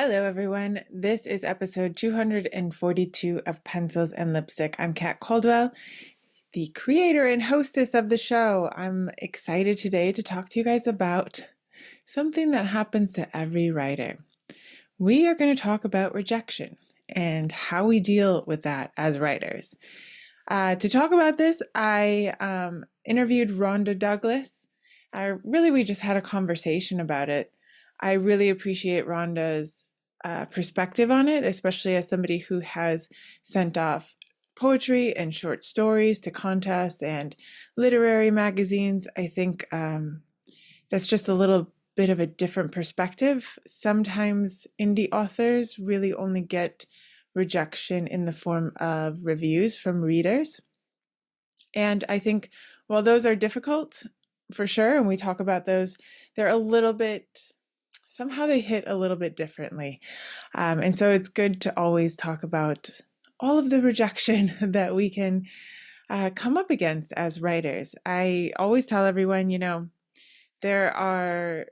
Hello, everyone. This is episode 242 of Pencils and Lipstick. I'm Kat Caldwell, the creator and hostess of the show. I'm excited today to talk to you guys about something that happens to every writer. We are going to talk about rejection and how we deal with that as writers. To talk about this, I interviewed Rhonda Douglas. We just had a conversation about it. I really appreciate Rhonda's perspective on it, especially as somebody who has sent off poetry and short stories to contests and literary magazines. I think that's just a little bit of a different perspective. Sometimes indie authors really only get rejection in the form of reviews from readers. And I think while those are difficult for sure, and we talk about those, they're a little bit, somehow they hit a little bit differently. And so it's good to always talk about all of the rejection that we can come up against as writers. I always tell everyone, there are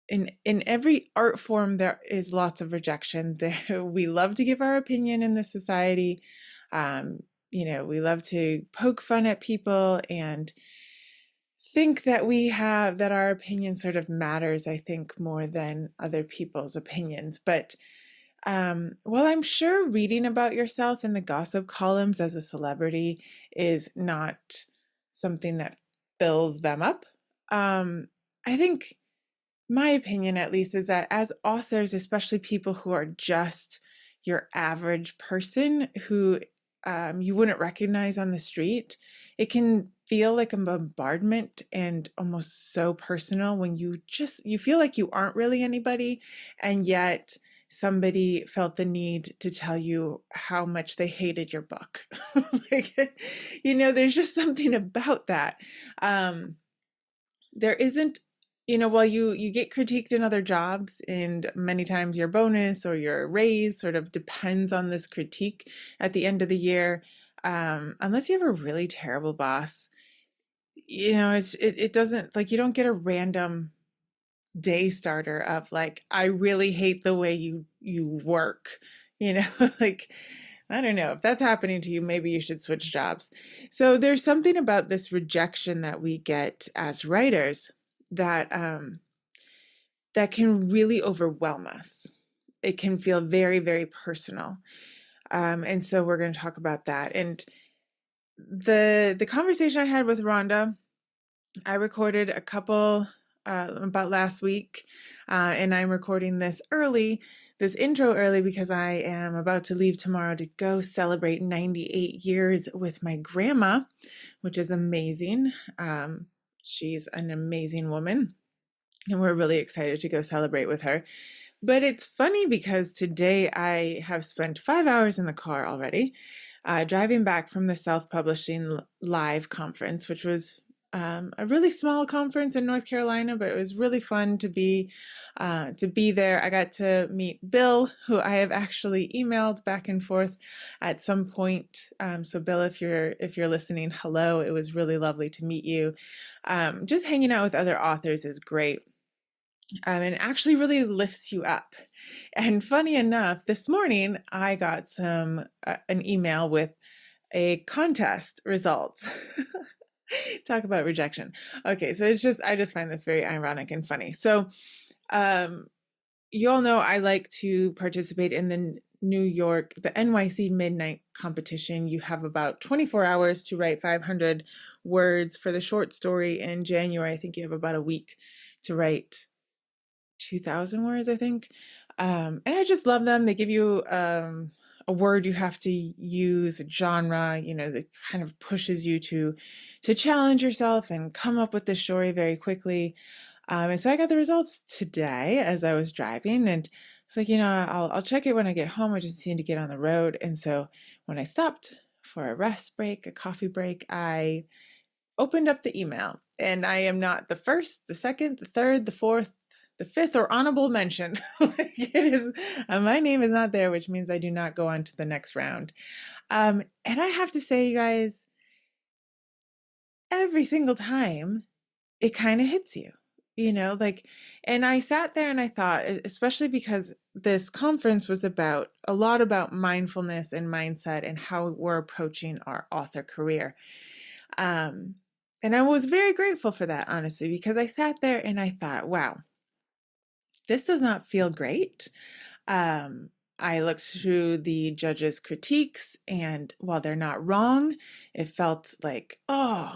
in every art form there is lots of rejection. We love to give our opinion in this society. We love to poke fun at people and think that our opinion sort of matters, I think, more than other people's opinions. But while I'm sure reading about yourself in the gossip columns as a celebrity is not something that fills them up, I think my opinion, at least, is that as authors, especially people who are just your average person who you wouldn't recognize on the street, it can feel like a bombardment and almost so personal when you feel like you aren't really anybody, and yet somebody felt the need to tell you how much they hated your book. There's just something about that. There isn't, while you get critiqued in other jobs, and many times your bonus or your raise sort of depends on this critique at the end of the year, unless you have a really terrible boss, it doesn't, like, you don't get a random day starter of like, I really hate the way you work, like, I don't know if that's happening to you. Maybe you should switch jobs. So there's something about this rejection that we get as writers that that can really overwhelm us. It can feel very, very personal. And so we're going to talk about that. And the conversation I had with Rhonda, I recorded a couple about last week, and I'm recording this intro early because I am about to leave tomorrow to go celebrate 98 years with my grandma, which is amazing. She's an amazing woman, and we're really excited to go celebrate with her. But it's funny because today I have spent 5 hours in the car already, driving back from the Self-Publishing Live conference, which was a really small conference in North Carolina, but it was really fun to be there. I got to meet Bill, who I have actually emailed back and forth at some point. So Bill, if you're listening, hello. It was really lovely to meet you. Just hanging out with other authors is great. And actually really lifts you up. And funny enough, this morning I got an email with a contest results. Talk about rejection. Okay, so I just find this very ironic and funny. So you all know I like to participate in the NYC Midnight Competition. You have about 24 hours to write 500 words for the short story. In January, I think you have about a week to write 2,000 words, I think. And I just love them. They give you a word you have to use, a genre, that kind of pushes you to challenge yourself and come up with the story very quickly. And so I got the results today as I was driving, and it's like, I'll check it when I get home. I just need to get on the road. And so when I stopped for a rest break, a coffee break, I opened up the email, and I am not the first, the second, the third, the fourth, the fifth, or honorable mention. It is, my name is not there, which means I do not go on to the next round. And I have to say, you guys, every single time it kind of hits you. like, and I sat there and I thought, especially because this conference was about a lot about mindfulness and mindset and how we're approaching our author career. Um, and I was very grateful for that, honestly, because I sat there and I thought, wow, this does not feel great. Um, I looked through the judges' critiques, and while they're not wrong, it felt like, oh,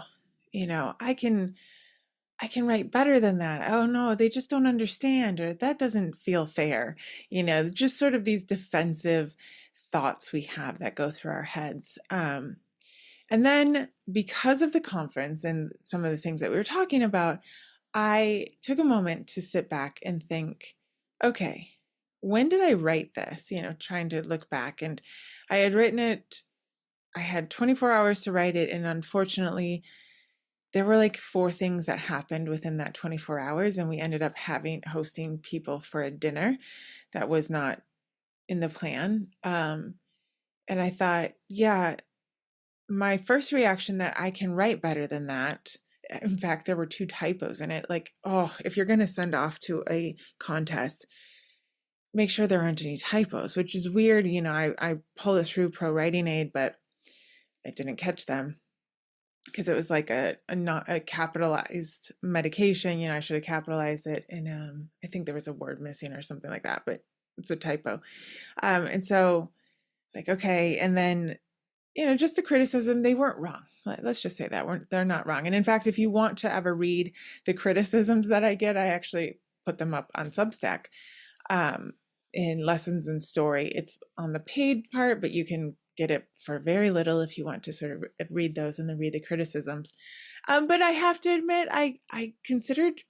I can write better than that. Oh no, they just don't understand, or that doesn't feel fair. Just sort of these defensive thoughts we have that go through our heads. And then because of the conference and some of the things that we were talking about, I took a moment to sit back and think, okay, when did I write this? Trying to look back. And I had written it, I had 24 hours to write it. And unfortunately, there were like 4 things that happened within that 24 hours. And we ended up hosting people for a dinner that was not in the plan. And I thought, yeah, my first reaction that I can write better than that. In fact, there were 2 typos in it. Like, oh, if you're going to send off to a contest, make sure there aren't any typos, which is weird. I pull it through Pro Writing Aid, but I didn't catch them because it was like a not a capitalized medication. I should have capitalized it. And I think there was a word missing or something like that, but it's a typo. And so like, okay. And then just the criticism, they weren't wrong. Let's just say that they're not wrong. And in fact, if you want to ever read the criticisms that I get, I actually put them up on Substack in Lessons in Story. It's on the paid part, but you can get it for very little if you want to sort of read those and then read the criticisms. But I have to admit, I considered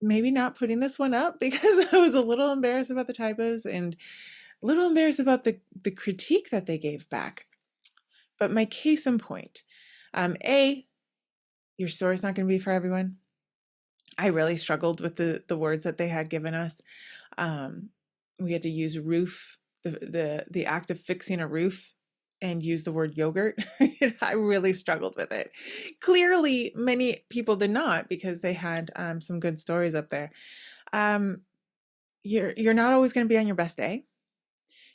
maybe not putting this one up because I was a little embarrassed about the typos and a little embarrassed about the critique that they gave back. But my case in point, your story's not going to be for everyone. I really struggled with the words that they had given us. We had to use roof, the act of fixing a roof, and use the word yogurt. I really struggled with it. Clearly, many people did not because they had some good stories up there. You're not always going to be on your best day.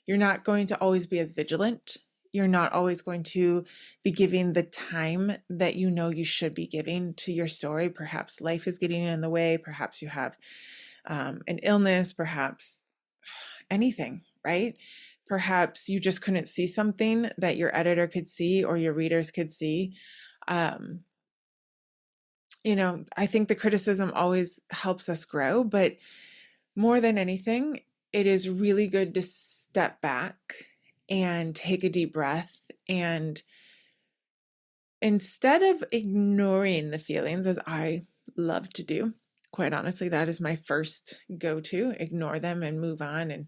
You're not going to always be as vigilant. You're not always going to be giving the time that you should be giving to your story. Perhaps life is getting in the way. Perhaps you have an illness, perhaps anything, right? Perhaps you just couldn't see something that your editor could see or your readers could see. I think the criticism always helps us grow, but more than anything, it is really good to step back and take a deep breath. And instead of ignoring the feelings, as I love to do, quite honestly, that is my first go-to, ignore them and move on and,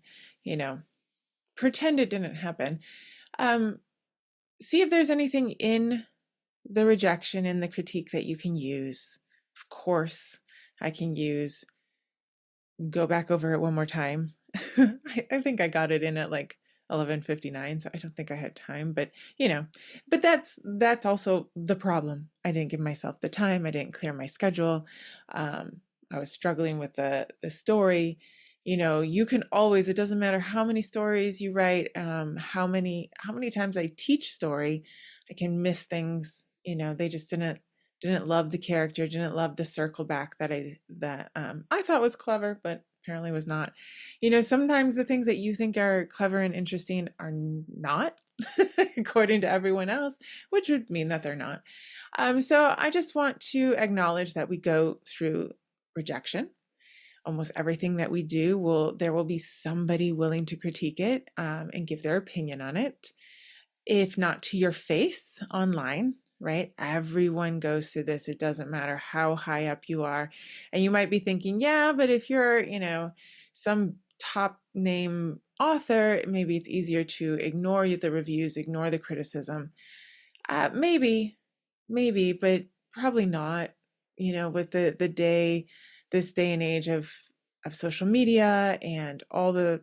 pretend it didn't happen. See if there's anything in the rejection and the critique that you can use. Of course, I can use go back over it one more time. I think I got it in at like 11:59, so I don't think I had time, but but that's also the problem. I didn't give myself the time. I didn't clear my schedule. I was struggling with the story. You can always, it doesn't matter how many stories you write, how many times I teach story, I can miss things. They just didn't love the character, didn't love the circle back that I thought was clever, but apparently was not. Sometimes the things that you think are clever and interesting are not, according to everyone else, which would mean that they're not. So I just want to acknowledge that we go through rejection. Almost everything that we do there will be somebody willing to critique it and give their opinion on it. If not to your face, online, right? Everyone goes through this. It doesn't matter how high up you are. And you might be thinking, yeah, but if you're, some top name author, maybe it's easier to ignore the reviews, ignore the criticism. Maybe, but probably not, with this day and age of social media and all the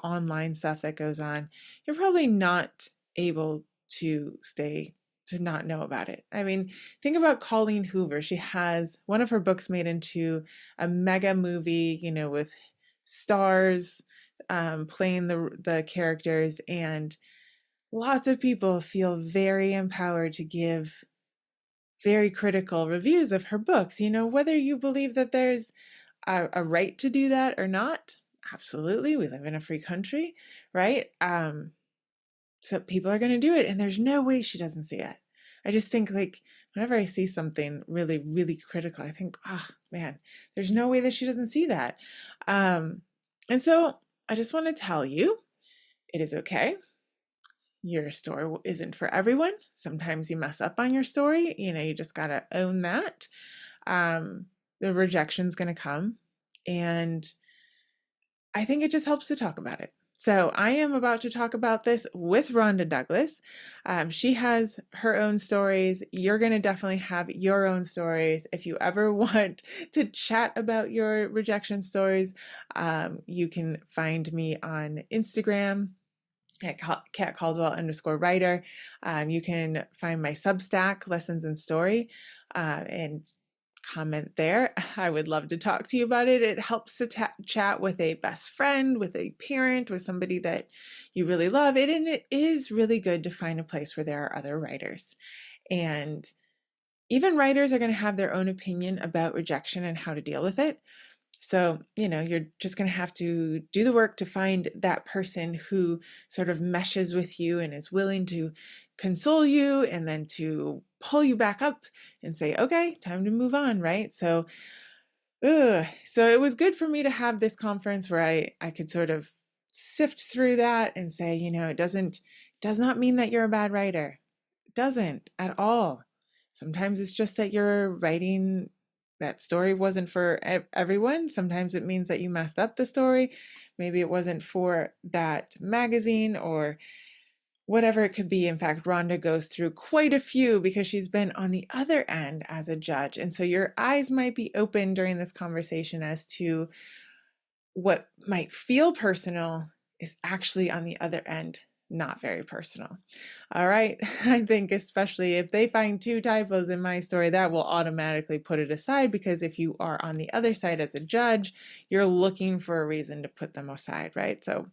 online stuff that goes on, you're probably not able to stay to not know about it. I mean, think about Colleen Hoover. She has one of her books made into a mega movie, with stars playing the characters, and lots of people feel very empowered to give very critical reviews of her books. Whether you believe that there's a right to do that or not, absolutely. We live in a free country, right? So people are going to do it, and there's no way she doesn't see it. I just think, like, whenever I see something really, really critical, I think, oh man, there's no way that she doesn't see that. And so I just want to tell you, it is okay. Your story isn't for everyone. Sometimes you mess up on your story. You just got to own that. The rejection's going to come. And I think it just helps to talk about it. So I am about to talk about this with Rhonda Douglas. She has her own stories. You're going to definitely have your own stories. If you ever want to chat about your rejection stories, you can find me on Instagram at @CatCaldwell_writer. You can find my Substack, Lessons in Story, and comment there. I would love to talk to you about it. It helps to chat with a best friend, with a parent, with somebody that you really love. And it is really good to find a place where there are other writers. And even writers are going to have their own opinion about rejection and how to deal with it. So, you're just going to have to do the work to find that person who sort of meshes with you and is willing to console you and then to pull you back up and say, okay, time to move on, right? So it was good for me to have this conference where I could sort of sift through that and say, it does not mean that you're a bad writer. It doesn't at all. Sometimes it's just that you're writing that story wasn't for everyone. Sometimes it means that you messed up the story. Maybe it wasn't for that magazine or whatever it could be. In fact, Rhonda goes through quite a few because she's been on the other end as a judge. And so your eyes might be open during this conversation as to what might feel personal is actually on the other end not very personal. All right. I think especially if they find 2 typos in my story, that will automatically put it aside, because if you are on the other side as a judge, you're looking for a reason to put them aside, right? So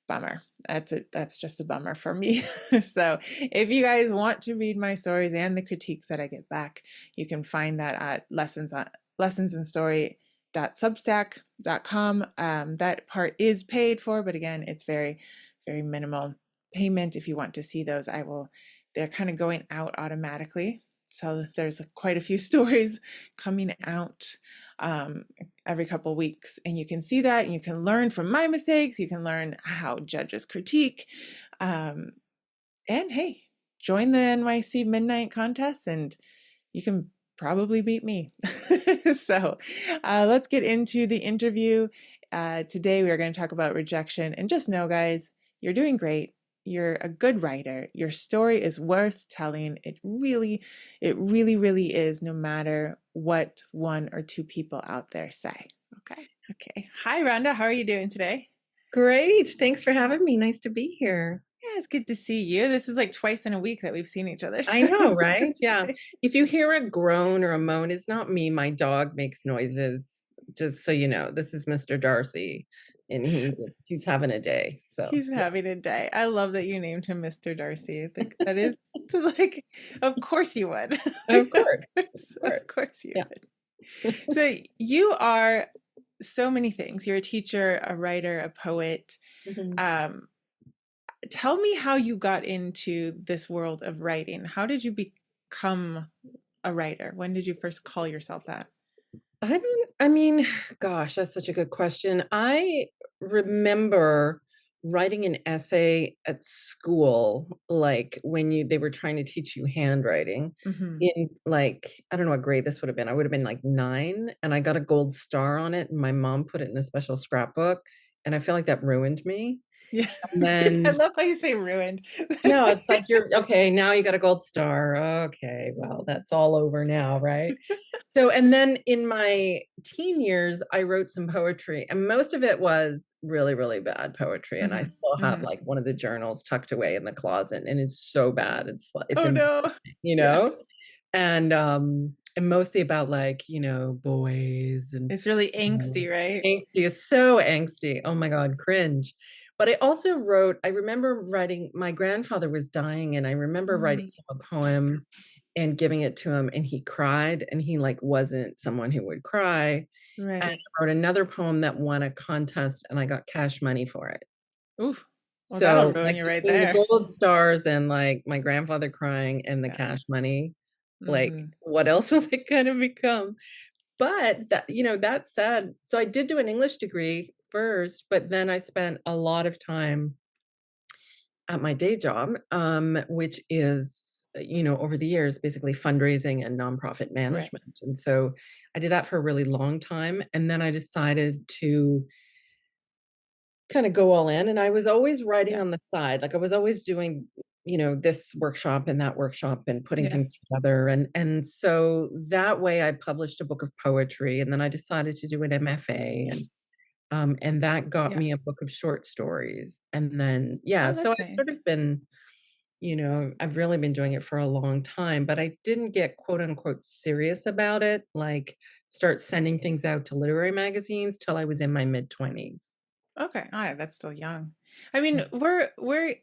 bummer. That's just a bummer for me. So if you guys want to read my stories and the critiques that I get back, you can find that at lessonsandstory.substack.com. That part is paid for, but again, it's very, very minimal payment. If you want to see those, they're kind of going out automatically. So there's quite a few stories coming out every couple of weeks, and you can see that, and you can learn from my mistakes. You can learn how judges critique, and hey, join the NYC Midnight Contest, and you can probably beat me. So let's get into the interview. Today we are going to talk about rejection, and just know, guys, you're doing great. You're a good writer. Your story is worth telling. It really, really is, no matter what 1 or 2 people out there say. Okay. Hi, Rhonda. How are you doing today? Great. Thanks for having me. Nice to be here. Yeah, it's good to see you. This is like twice in a week that we've seen each other. I know, right? Yeah. If you hear a groan or a moan, it's not me. My dog makes noises, just so you know. This is Mr. Darcy, and he's having a day. So He's having a day. I love that you named him Mr. Darcy. I think that is like, of course you would. of course. Of course you Yeah. would. So you are so many things. You're a teacher, a writer, a poet. Mm-hmm. Tell me how you got into this world of writing. How did you become a writer? When did you first call yourself that? Gosh, that's such a good question. I remember writing an essay at school, like when they were trying to teach you handwriting Mm-hmm. in, like, I don't know what grade this would have been. I would have been like 9, and I got a gold star on it, and my mom put it in a special scrapbook. and I feel like that ruined me. Yeah. And I then love how you say ruined. no, it's like you're okay, now you got a gold star. Okay, well, that's all over now, right? So, and then in my teen years, I wrote some poetry, and most of it was really, really bad poetry. And I Mhm, still have mhm. like one of the journals tucked away in the closet, and it's so bad. It's Oh, embarrassing, no. you Yeah. know? And mostly about like, boys and It's really um, angsty, right? angsty is so angsty. Oh my God, cringe. But I also wrote, I remember writing, my grandfather was dying, and I remember writing Mm, him a poem and giving it to him, and he cried, and he like wasn't someone who would cry. And right. I wrote another poem that won a contest, and I got cash money for it. Oof. Well, that'll So ruin like you right between the there. gold stars and like my grandfather crying and the Yeah. cash money, like Mhm. what else was it gonna become? But that said, so I did do an English degree first, but then I spent a lot of time at my day job, which is, over the years, basically fundraising and nonprofit Right. management. And so I did that for a really long time. And then I decided to kind of go all in. And I was always writing Yeah. on the side. Like I was always doing, this workshop and that workshop and putting Yeah. things together. And so that way I published a book of poetry. And then I decided to do an MFA, and that got Yeah. me a book of short stories. And then, yeah, Oh, so that's I've sort nice. of been, I've really been doing it for a long time, but I didn't get quote unquote serious about it, like start sending things out to literary magazines till I was in my mid 20s. Okay. All right, that's still young. I mean, we're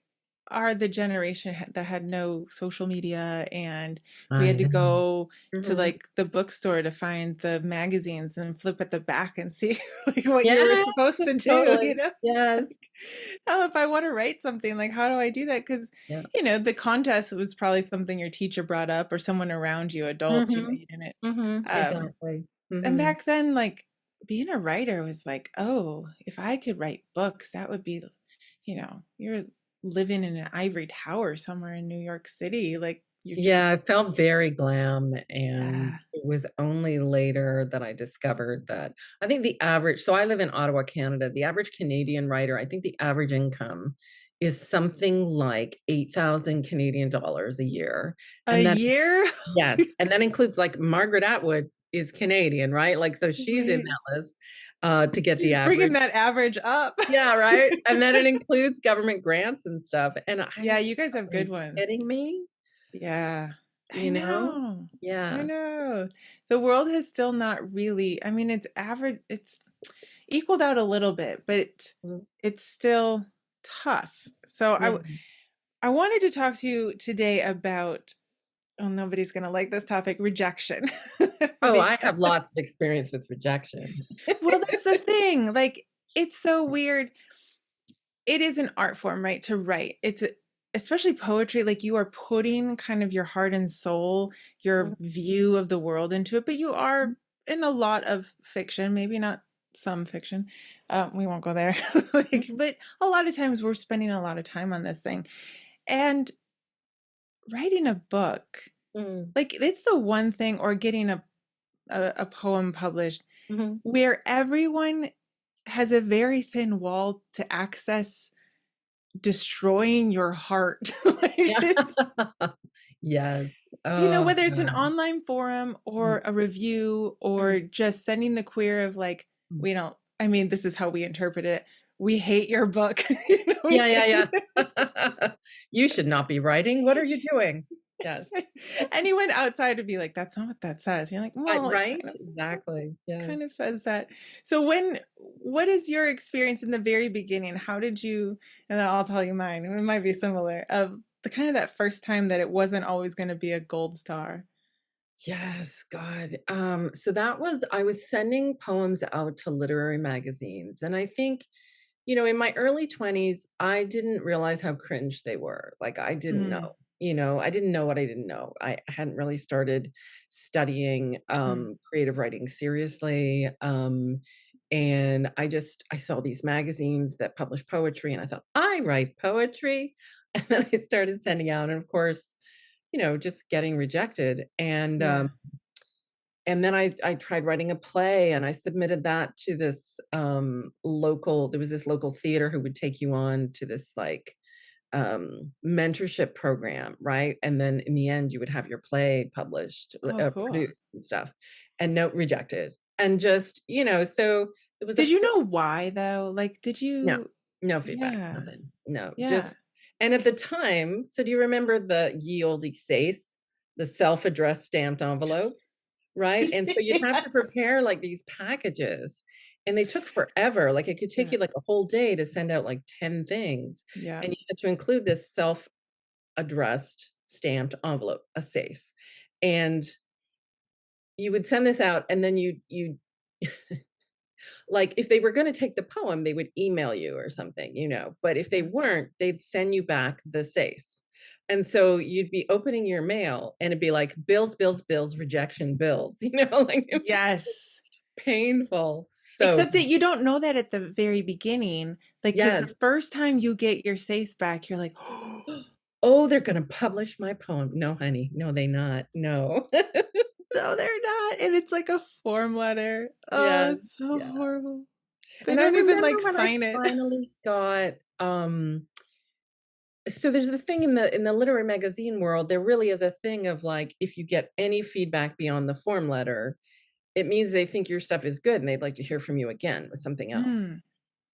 are the generation that had no social media, and we I had to know. go to Mhm. like the bookstore to find the magazines and flip at the back and see like what you were Yes, supposed to do, totally. Yes. Like, oh, if I want to write something, like how do I do that? Because Yeah. the contest was probably something your teacher brought up or someone around you, adults, Mhm. you didn't. Mhm. Um, Exactly. and Mhm. back then, like being a writer was like, oh, if I could write books, that would be, you're living in an ivory tower somewhere in New York City. Like you're just, Yeah, I felt very glam, and yeah, it was only later that I discovered that I think the average, so I live in Ottawa, Canada. The average Canadian writer, I think the average income is something like 8,000 Canadian dollars a year. a And that year. yes, and that includes like Margaret Atwood is Canadian, right? Like so she's in Right. that list to get the Just bringing average. that average up. Yeah, right. And then it includes government grants and stuff. And I Yeah, was you just guys have like, are good you ones. kidding me? Yeah. I You know? know. I Yeah. know. The world has still not really, I mean, it's average, it's equaled out a little bit, but Mm, it's still tough. So yeah. I wanted to talk to you today about, oh, nobody's going to like this topic, rejection. Oh, I Because, have lots of experience with rejection. well, that's the thing. Like, it's so weird. It is an art form, right? To write. Especially poetry, like you are putting kind of your heart and soul, Mhm, your view of the world into it, but you are in a lot of fiction, maybe not some fiction. We won't go there. Like, mhm, but a lot of times we're spending a lot of time on this thing. And writing a book, mhm, like it's the one thing, or getting a poem published mhm. where everyone has a very thin wall to access destroying your heart. Like Yeah. it's, Yes. Oh, whether it's an God. online forum Mm, or a review or mm, just sending the queer of like, mm. we don't, I mean, this is how we interpret it. We hate your book. Yeah, yeah, yeah. You should not be writing. What are you doing? Yes. Anyone outside would be like, that's not what that says. You're like, well, it Right? Exactly. kind Yes. of says that. So what is your experience in the very beginning? How did you, and then I'll tell you mine, it might be similar, of the kind of that first time that it wasn't always going to be a gold star. Yes, God. So that was, I was sending poems out to literary magazines. And I think, in my early 20s, I didn't realize how cringe they were. Like, I didn't Mm, know, I didn't know what I didn't know. I hadn't really started studying mm, creative writing seriously. And I saw these magazines that publish poetry, and I thought, I write poetry. And then I started sending out, and of course, just getting rejected. yeah. and then I tried writing a play, and I submitted that to this, local there was this local theater who would take you on to this, like, mentorship program, right? And then in the end, you would have your play published, Oh, cool. produced and stuff, and no rejected. And just, so it was a Did you fit. know why though? Like, did No, you no feedback, Yeah, nothing. No, yeah. just and at the time, so do you remember the ye olde SACE, the self-addressed stamped envelope? Right? And so you'd have to Yes. prepare, like, these packages, and they took forever, like, it could take Yeah, you, like, a whole day to send out, like, 10 things, yeah. and you had to include this self-addressed stamped envelope, a SACE, and you would send this out, and then you like, if they were gonna take the poem, they would email you or something, but if they Yeah. weren't, they'd send you back the SACE, and so you'd be opening your mail, and it'd be like, "Bills, bills, bills, rejection bills," like, it was Yes. painful, so Except that you don't know that at the very beginning, like, because the yes. first time you get your SACE back, you're like, "Oh, they're gonna publish my poem." "No, honey, no, they not, no." "No, they're not," and it's like a form letter. Oh, Yes, it's so yeah, horrible. They and I don't even, remember like, when I sign it. finally got, so there's the thing in the literary magazine world, there really is a thing of, like, if you get any feedback beyond the form letter, it means they think your stuff is good and they'd like to hear from you again with something else. Mm,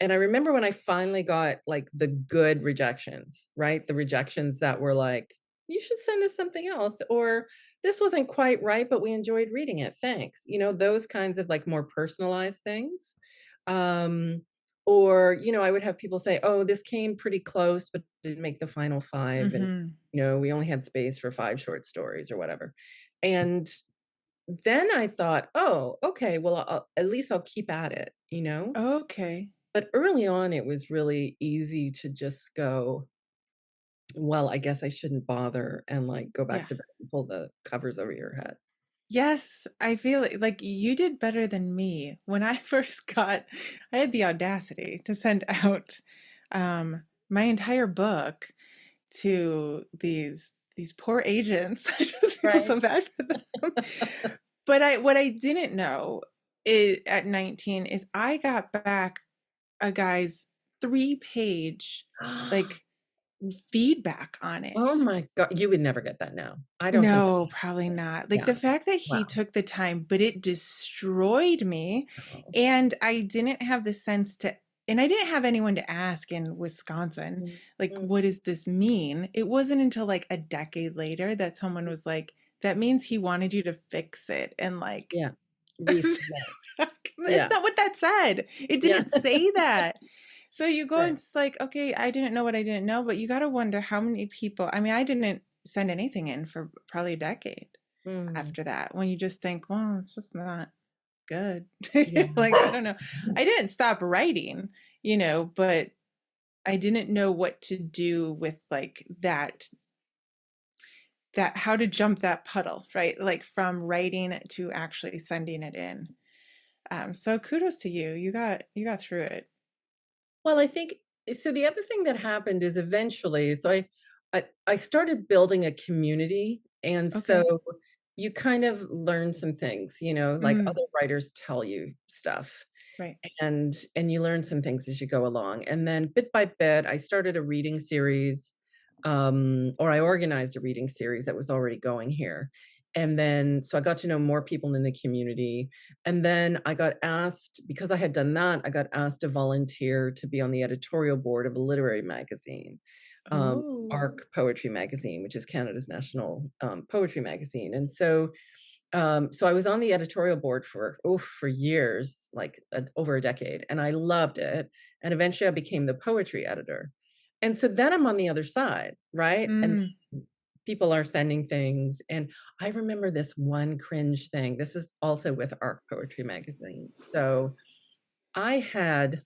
And I remember when I finally got, like, the good rejections, right? The rejections that were like, "You should send us something else," or, "This wasn't quite right, but we enjoyed reading it, thanks." Those kinds of, like, more personalized things. Um, or, I would have people say, "Oh, this came pretty close, but didn't make the final 5, and, mhm. we only had space for 5 short stories," or whatever. And then I thought, "Oh, okay, well, at least I'll keep at it." Okay. But early on, it was really easy to just go, "Well, I guess I shouldn't bother," and, like, go back Yeah. to bed and pull the covers over your head. Yes, I feel like you did better than me. When I first I had the audacity to send out, my entire book to these poor agents. I just feel Right. so bad for them. But what I didn't know at 19 is I got back a guy's 3-page, like, feedback on Oh it. my god, you would never get that now. I don't think that No, probably not. Like, yeah. the fact that he Wow. took the time, but it destroyed me, Oh. and I didn't have the sense to and I didn't have anyone to ask in Wisconsin, Mm, like, mm, "What does this mean?" It wasn't until, like, a decade later that someone was like, "That means he wanted you to fix it," and, like, yeah. it's Resubmit. Yeah. not what that said. It Yeah. didn't say that. So you go and Right. it's like, "Okay, I didn't know what I didn't know," but you gotta wonder how many people I mean, I didn't send anything in for probably a decade Mm. after that when you just think, "Well, it's just not good." Yeah. Like, I don't know. I didn't stop writing, but I didn't know what to do with, like, that how to jump that puddle, right? Like, from writing to actually sending it in. So kudos to you. You got through it. Well, I think so the other thing that happened is eventually so I started building a community, and so Okay. you kind of learn some things, like Mm, other writers tell you stuff, right. and you learn some things as you go along. And then bit by bit, I started a reading series, or I organized a reading series that was already going here. And then so I got to know more people in the community. And then I got asked, because I had done that, I got asked to volunteer to be on the editorial board of a literary magazine, Oh. ARC Poetry Magazine, which is Canada's national poetry magazine. And so I was on the editorial board for years, like over a decade, and I loved it. And eventually, I became the poetry editor. And so then I'm on the other side, right? And Mm. people are sending things, and I remember this one cringe thing. This is also with ARC Poetry Magazine. So I had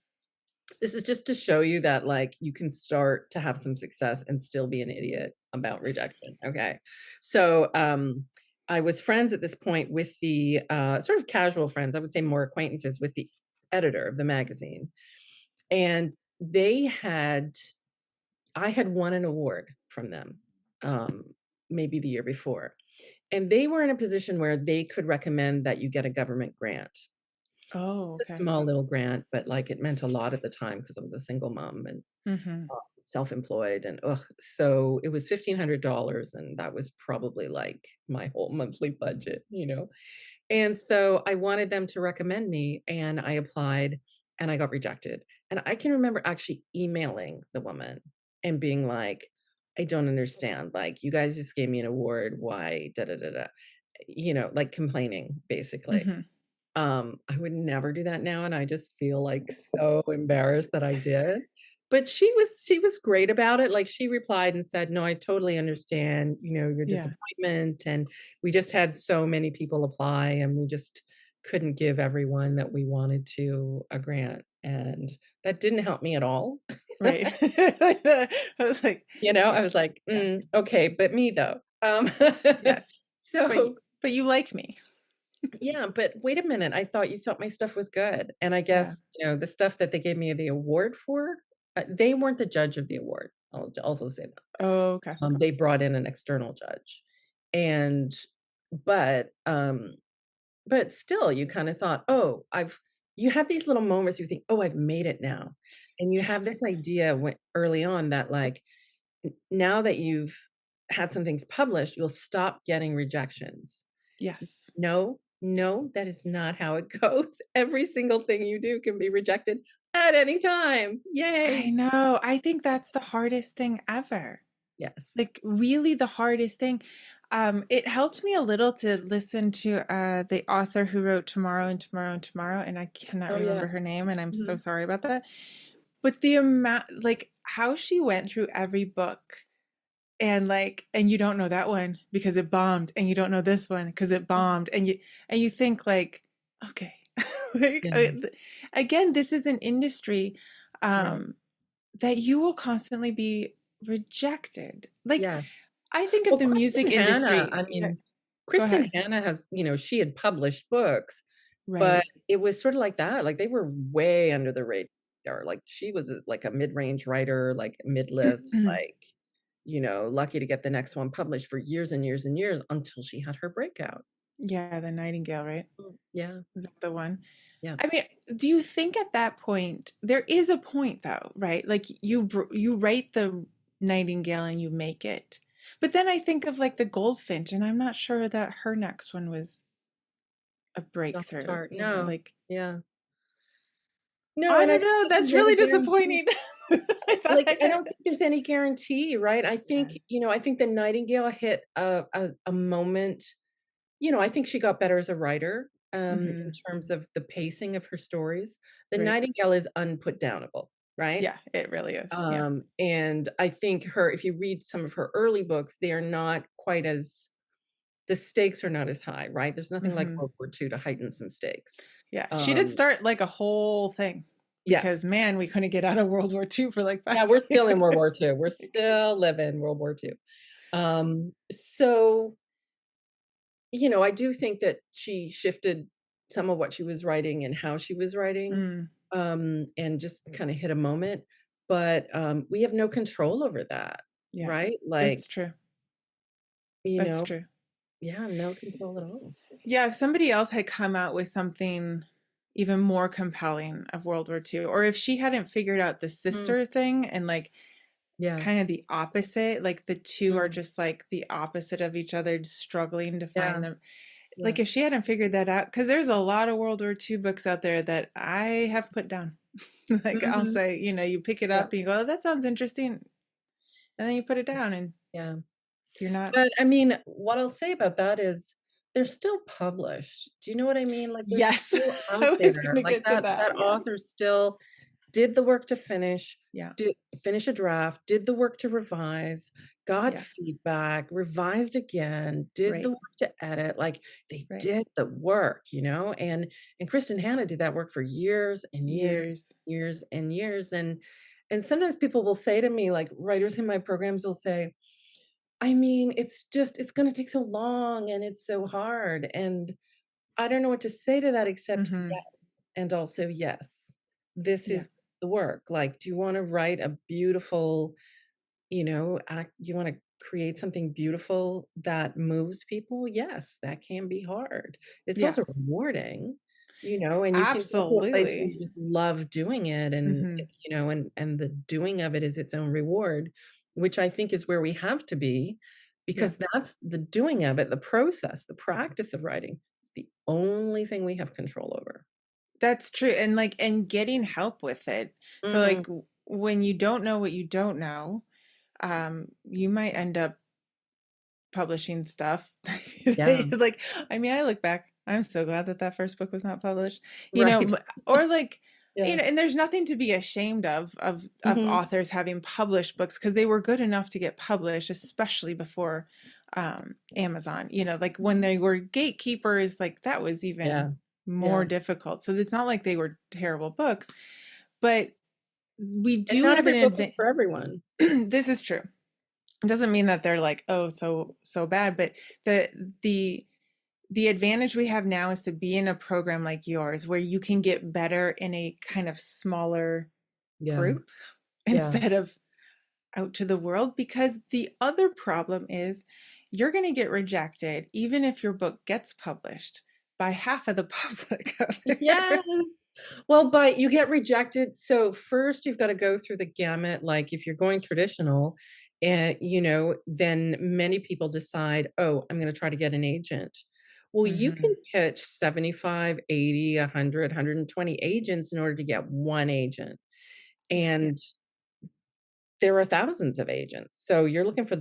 this is just to show you that, like, you can start to have some success and still be an idiot about rejection, okay? So, I was friends at this point with the, sort of casual friends, I would say more acquaintances with the editor of the magazine, and they had I had won an award from them, maybe the year before, and they were in a position where they could recommend that you get a government grant. Oh, It's a okay. small little grant, but, like, it meant a lot at the time because I was a single mom and, Mhm. self-employed and, ugh, so it was $1,500, and that was probably, like, my whole monthly budget, you know? And so I wanted them to recommend me, and I applied, and I got rejected. And I can remember actually emailing the woman and being like, "I don't understand. Like, you guys just gave me an award. Why da da da da?" You know, like complaining basically. Mhm. I would never do that now, and I just feel, like, so embarrassed that I did. But she was great about it, like, she replied and said, "No, I totally understand, you know, your Yeah. disappointment, and we just had so many people apply, and we just couldn't give everyone that we wanted to a grant," and that didn't help me at all. Right. I was like, You know, I yeah, was like, yeah, "Mm, okay, but me though." yes. So But you like me. yeah, but wait a minute, I thought you thought my stuff was good, and I Yeah. guess, you know, the stuff that they gave me the award for, they weren't the judge of the award, I'll also say that. Oh, okay. They brought in an external judge, and but, but still, you kinda thought, "Oh, I've" you have these little moments you think, "Oh, I've made it now," and you have Yes. this idea when early on that, like, now that you've had some things published, you'll stop getting rejections. Yes. No, no, that is not how it goes. Every single thing you do can be rejected at any time. I Yay. know. I think that's the hardest thing ever. Yes. Like, really the hardest thing. It helped me a little to listen to, the author who wrote Tomorrow and Tomorrow and Tomorrow, and I cannot Oh, remember her yes. name, and I'm so Mhm. sorry about that. But the amount like, how she went through every book and, like and you don't know that one because it bombed, and you don't know this one because it Mhm. bombed, and you think, like, "Okay." Like, Yeah, again, this is an industry, yeah, um, that you will constantly be rejected. Like, yeah. I think of Well, the music Kristen Hanna, industry I yeah, mean, go Kristen ahead. Hanna has, you know, she had published books, but Right. it was sort of like that, like, they were way under the radar, like, she was like a mid-range writer, like mid-list, like, you know, lucky to get the next one published for years and years and years until she had her breakout. Yeah, the Nightingale, right? Yeah, Is that the one? yeah. I mean, do you think at that point there is a point though, right? Like you write the Nightingale and you make it. But then I think of like the Goldfinch, and I'm not sure that her next one was a Off the breakthrough, chart. No. like Yeah. No, I and I don't don't know, think that's there's any really guarantee. disappointing. I thought Like, I I had don't think there's any guarantee, right? I think, yeah. you know, I think the Nightingale hit a moment, you know, I think she got better as a writer, in Mhm. terms of the pacing of her stories. The Right. Nightingale is unputdownable, right? Yeah, it really is. Yeah. And I think her if you read some of her early books, they are not quite as the stakes are not as high, right? There's nothing like Mhm. World War II to heighten some stakes. Yeah, she did Um, start like a whole thing yeah. because man, we couldn't get out of World War II for like 5 Yeah, we're still in World War years. II. We're Like still living World War II. So, you know, I do think that she shifted some of what she was writing and how she was writing, mm, and just kinda hit a moment, but, we have no control over that, yeah, right? Like, that's true. you That's know true. yeah, no control at all. Yeah, if somebody else had come out with something even more compelling of World War II, or if she hadn't figured out the Mm, sister thing and like yeah, kind of the opposite, like the two are mm, just like the opposite of each other, struggling to yeah, find them. yeah, Like if she hadn't figured that out, because there's a lot of World War II books out there that I have put down. Like I'll mhm, say, you pick it yeah, up and you go, oh, that sounds interesting. And then you put it down and yeah. you're not, But, I mean, what I'll say about that is they're still published. Do you know what I mean? Like, they're yes, still I out was there. gonna Like, get to that that. Yes. author still did the work to Yeah. finish a draft, did the work to revise, got Yeah. feedback, revised again, did the Right. work to edit, like, they Right. did the work, you know, and Kristen Hanna did that work for years and years, Years. years and years, and sometimes people will say to me, like, writers in my programs will say, "I mean, it's just it's gonna take so long, and it's so hard," and I don't know what to say to that except Mhm. yes, and also yes. This Yeah. is the work. Like, do you wanna write a beautiful, you know, act you wanna create something beautiful that moves people, yes, that can be hard. It's Yeah, also rewarding, and you can get to a place where absolutely. you just love doing it and, Hmm. and the doing of it is its own reward, which I think is where we have to be Yeah. because that's the doing of it, the process, the practice of writing is the only thing we have control over. That's true, and, like and getting help with it. So, Mhm. like, when you don't know what you don't know, you might end up publishing stuff. Yeah. Like, I mean, I look back, I'm so glad that that first book was not published, Right. or like, Yeah. and there's nothing to be ashamed of Mhm. authors having published books because they were good enough to get published, especially before Amazon. Like when they were gatekeepers, like that was even Yeah. more Yeah. difficult. So it's not like they were terrible books, but we And do not have every an book is advantage. for everyone. This is true. It doesn't mean that they're like, oh, so bad, but the the the advantage we have now is to be in a program like yours where you can get better in a kind of smaller Yeah. group Yeah. instead of out to the world, because the other problem is you're going to get rejected even if your book gets published by half of the public out Yes. there. Well, but you get rejected. So first you've got to go through the gamut. Like if you're going traditional, and then many people decide, oh, I'm going to try to get an agent. Well, you can Hmm. pitch 75, 80, 100, 120 agents in order to get one agent. Yeah. And there are thousands of agents. So you're looking for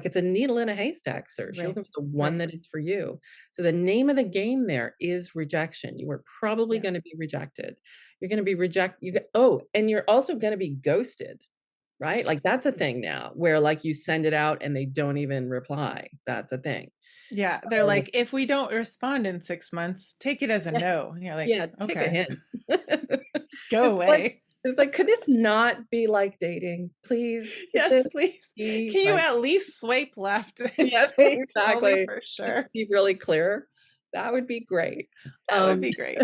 it's a needle in a haystack search. You're Right. looking for the one Right. that is for you. So the name of the game there is rejection. You are probably Yeah. going to be rejected. You're going to be and you're also going to be ghosted, right? Like that's a thing now where like you send it out and they don't even reply. That's a thing. Yeah. They're So like, if we don't respond in 6 months, take it as a yeah, no. And you're like, yeah, take a okay, hint. go It's like away. could this not be like dating? Please, could Yes, this please. be Can you like at least swipe left and yes, say tell me exactly. for Just sure? be really clear. That would be great. That would Um, be great.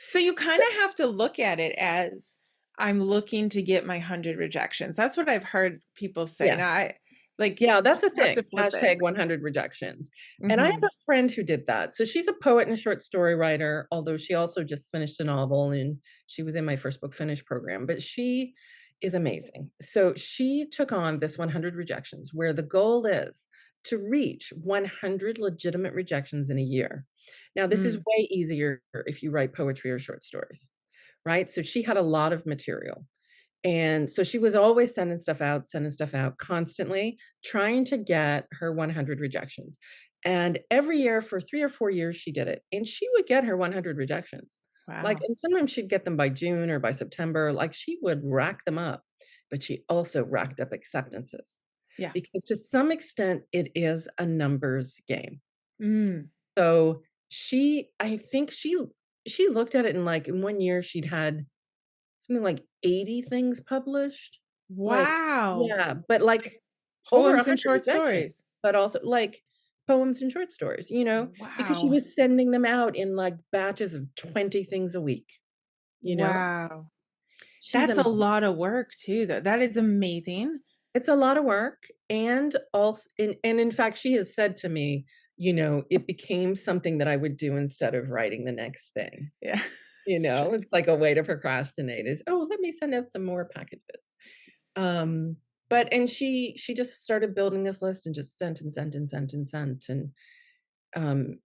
So you kind of have to look at it as I'm looking to get my 100 rejections. That's what I've heard people say. Now yes. like Yeah, that's a you have to thing. flip it. Hashtag 100 rejections. And I have Hmm. a friend who did that. So she's a poet and a short story writer, although she also just finished a novel and she was in my first book finish program, but she is amazing. So she took on this 100 rejections where the goal is to reach 100 legitimate rejections in a year. Now, this is Mm. way easier if you write poetry or short stories, right? So she had a lot of material. And so she was always sending stuff out constantly, trying to get her 100 rejections. And every year for 3 or 4 years, she did it. And she would get her 100 rejections. Like, Wow. and sometimes she'd get them by June or by September. Like, she would rack them up, but she also racked up acceptances Yeah. because to some extent, it is a numbers game. Mm. So I think she looked at it and like in 1 year, she'd had something like 80 things published. Like Wow. yeah, but, like, over Poems and 100 short rejections, stories. but also, like, poems and short stories, because she Wow. was sending them out in, like, batches of 20 things a week, you know? Wow. She's That's a amazing. lot of work too, though. That is amazing. It's a lot of work, and also and in fact, she has said to me, it became something that I would do instead of writing the next thing. Yeah. It's true. It's like a way to procrastinate is, "Oh, let me send out some more packages." Um, but and she just started building this list and just sent and sent and sent and sent um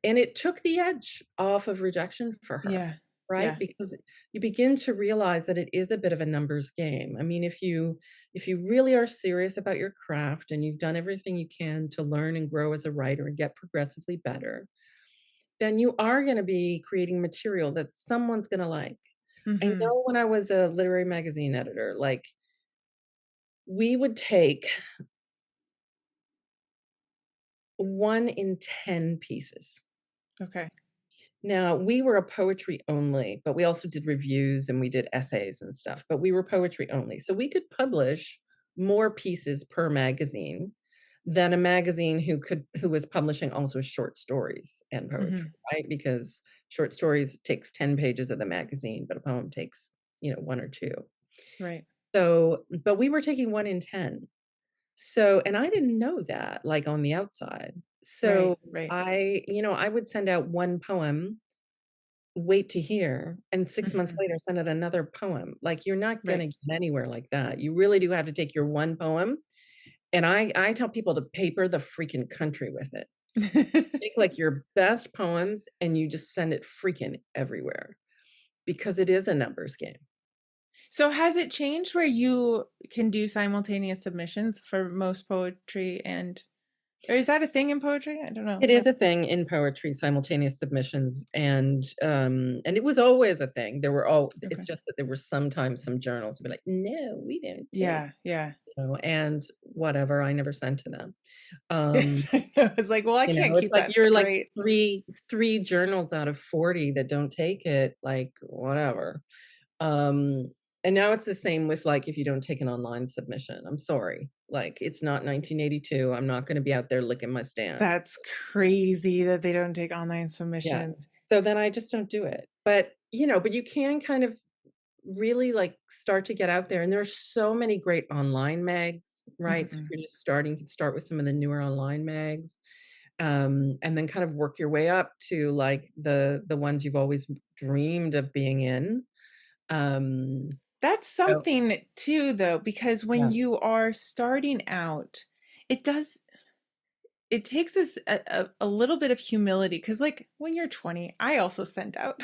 and it took the edge off of rejection for her, Yeah. right? Yeah. Because you begin to realize that it is a bit of a numbers game. I mean, if you really are serious about your craft and you've done everything you can to learn and grow as a writer and get progressively better, then you are going to be creating material that someone's going to like. I Mhm. know when I was a literary magazine editor, like we would take 1 in 10 pieces. Okay. Now, we were a poetry only, but we also did reviews and we did essays and stuff, but we were poetry only. So we could publish more pieces per magazine than a magazine who was publishing also short stories and poetry, Mhm. right? Because short stories takes 10 pages of the magazine, but a poem takes, 1 or 2. Right. So, but we were taking 1 in 10. So, and I didn't know that, like, on the outside. So, Right, right. I would send out one poem, wait to hear, and 6 months Mhm. later send out another poem. Like, you're not Right. gonna get anywhere like that. You really do have to take your one poem, and I tell people to paper the freaking country with it. Take, like, your best poems and you just send it freaking everywhere because it is a numbers game. So has it changed where you can do simultaneous submissions for most poetry and or is that a thing in poetry? I don't know. It is a thing in poetry, simultaneous submissions, and it was always a thing. There were all it's Okay. just that there were sometimes some journals would be like, "No, we don't take," Yeah, yeah. and whatever, I never sent to them. Um, I know, it's like, well, I can't it's keep like that you're like straight. 3 journals out of 40 that don't take it, like, whatever. Um, and now it's the same with, like, if you don't take an online submission. I'm sorry. Like, it's not 1982. I'm not gonna be out there licking my stamps. That's crazy that they don't take online Yeah. submissions. So then I just don't do it. But you can kind of really, like, start to get out there, and there's so many great online mags, right? So if Mhm. you're just starting, you can start with some of the newer online mags, and then kind of work your way up to, like, the ones you've always dreamed of being in. Um, That's so something too, though, because yeah. when you are starting out, it does it takes us a little bit of humility because, like, when you're 20, I also sent out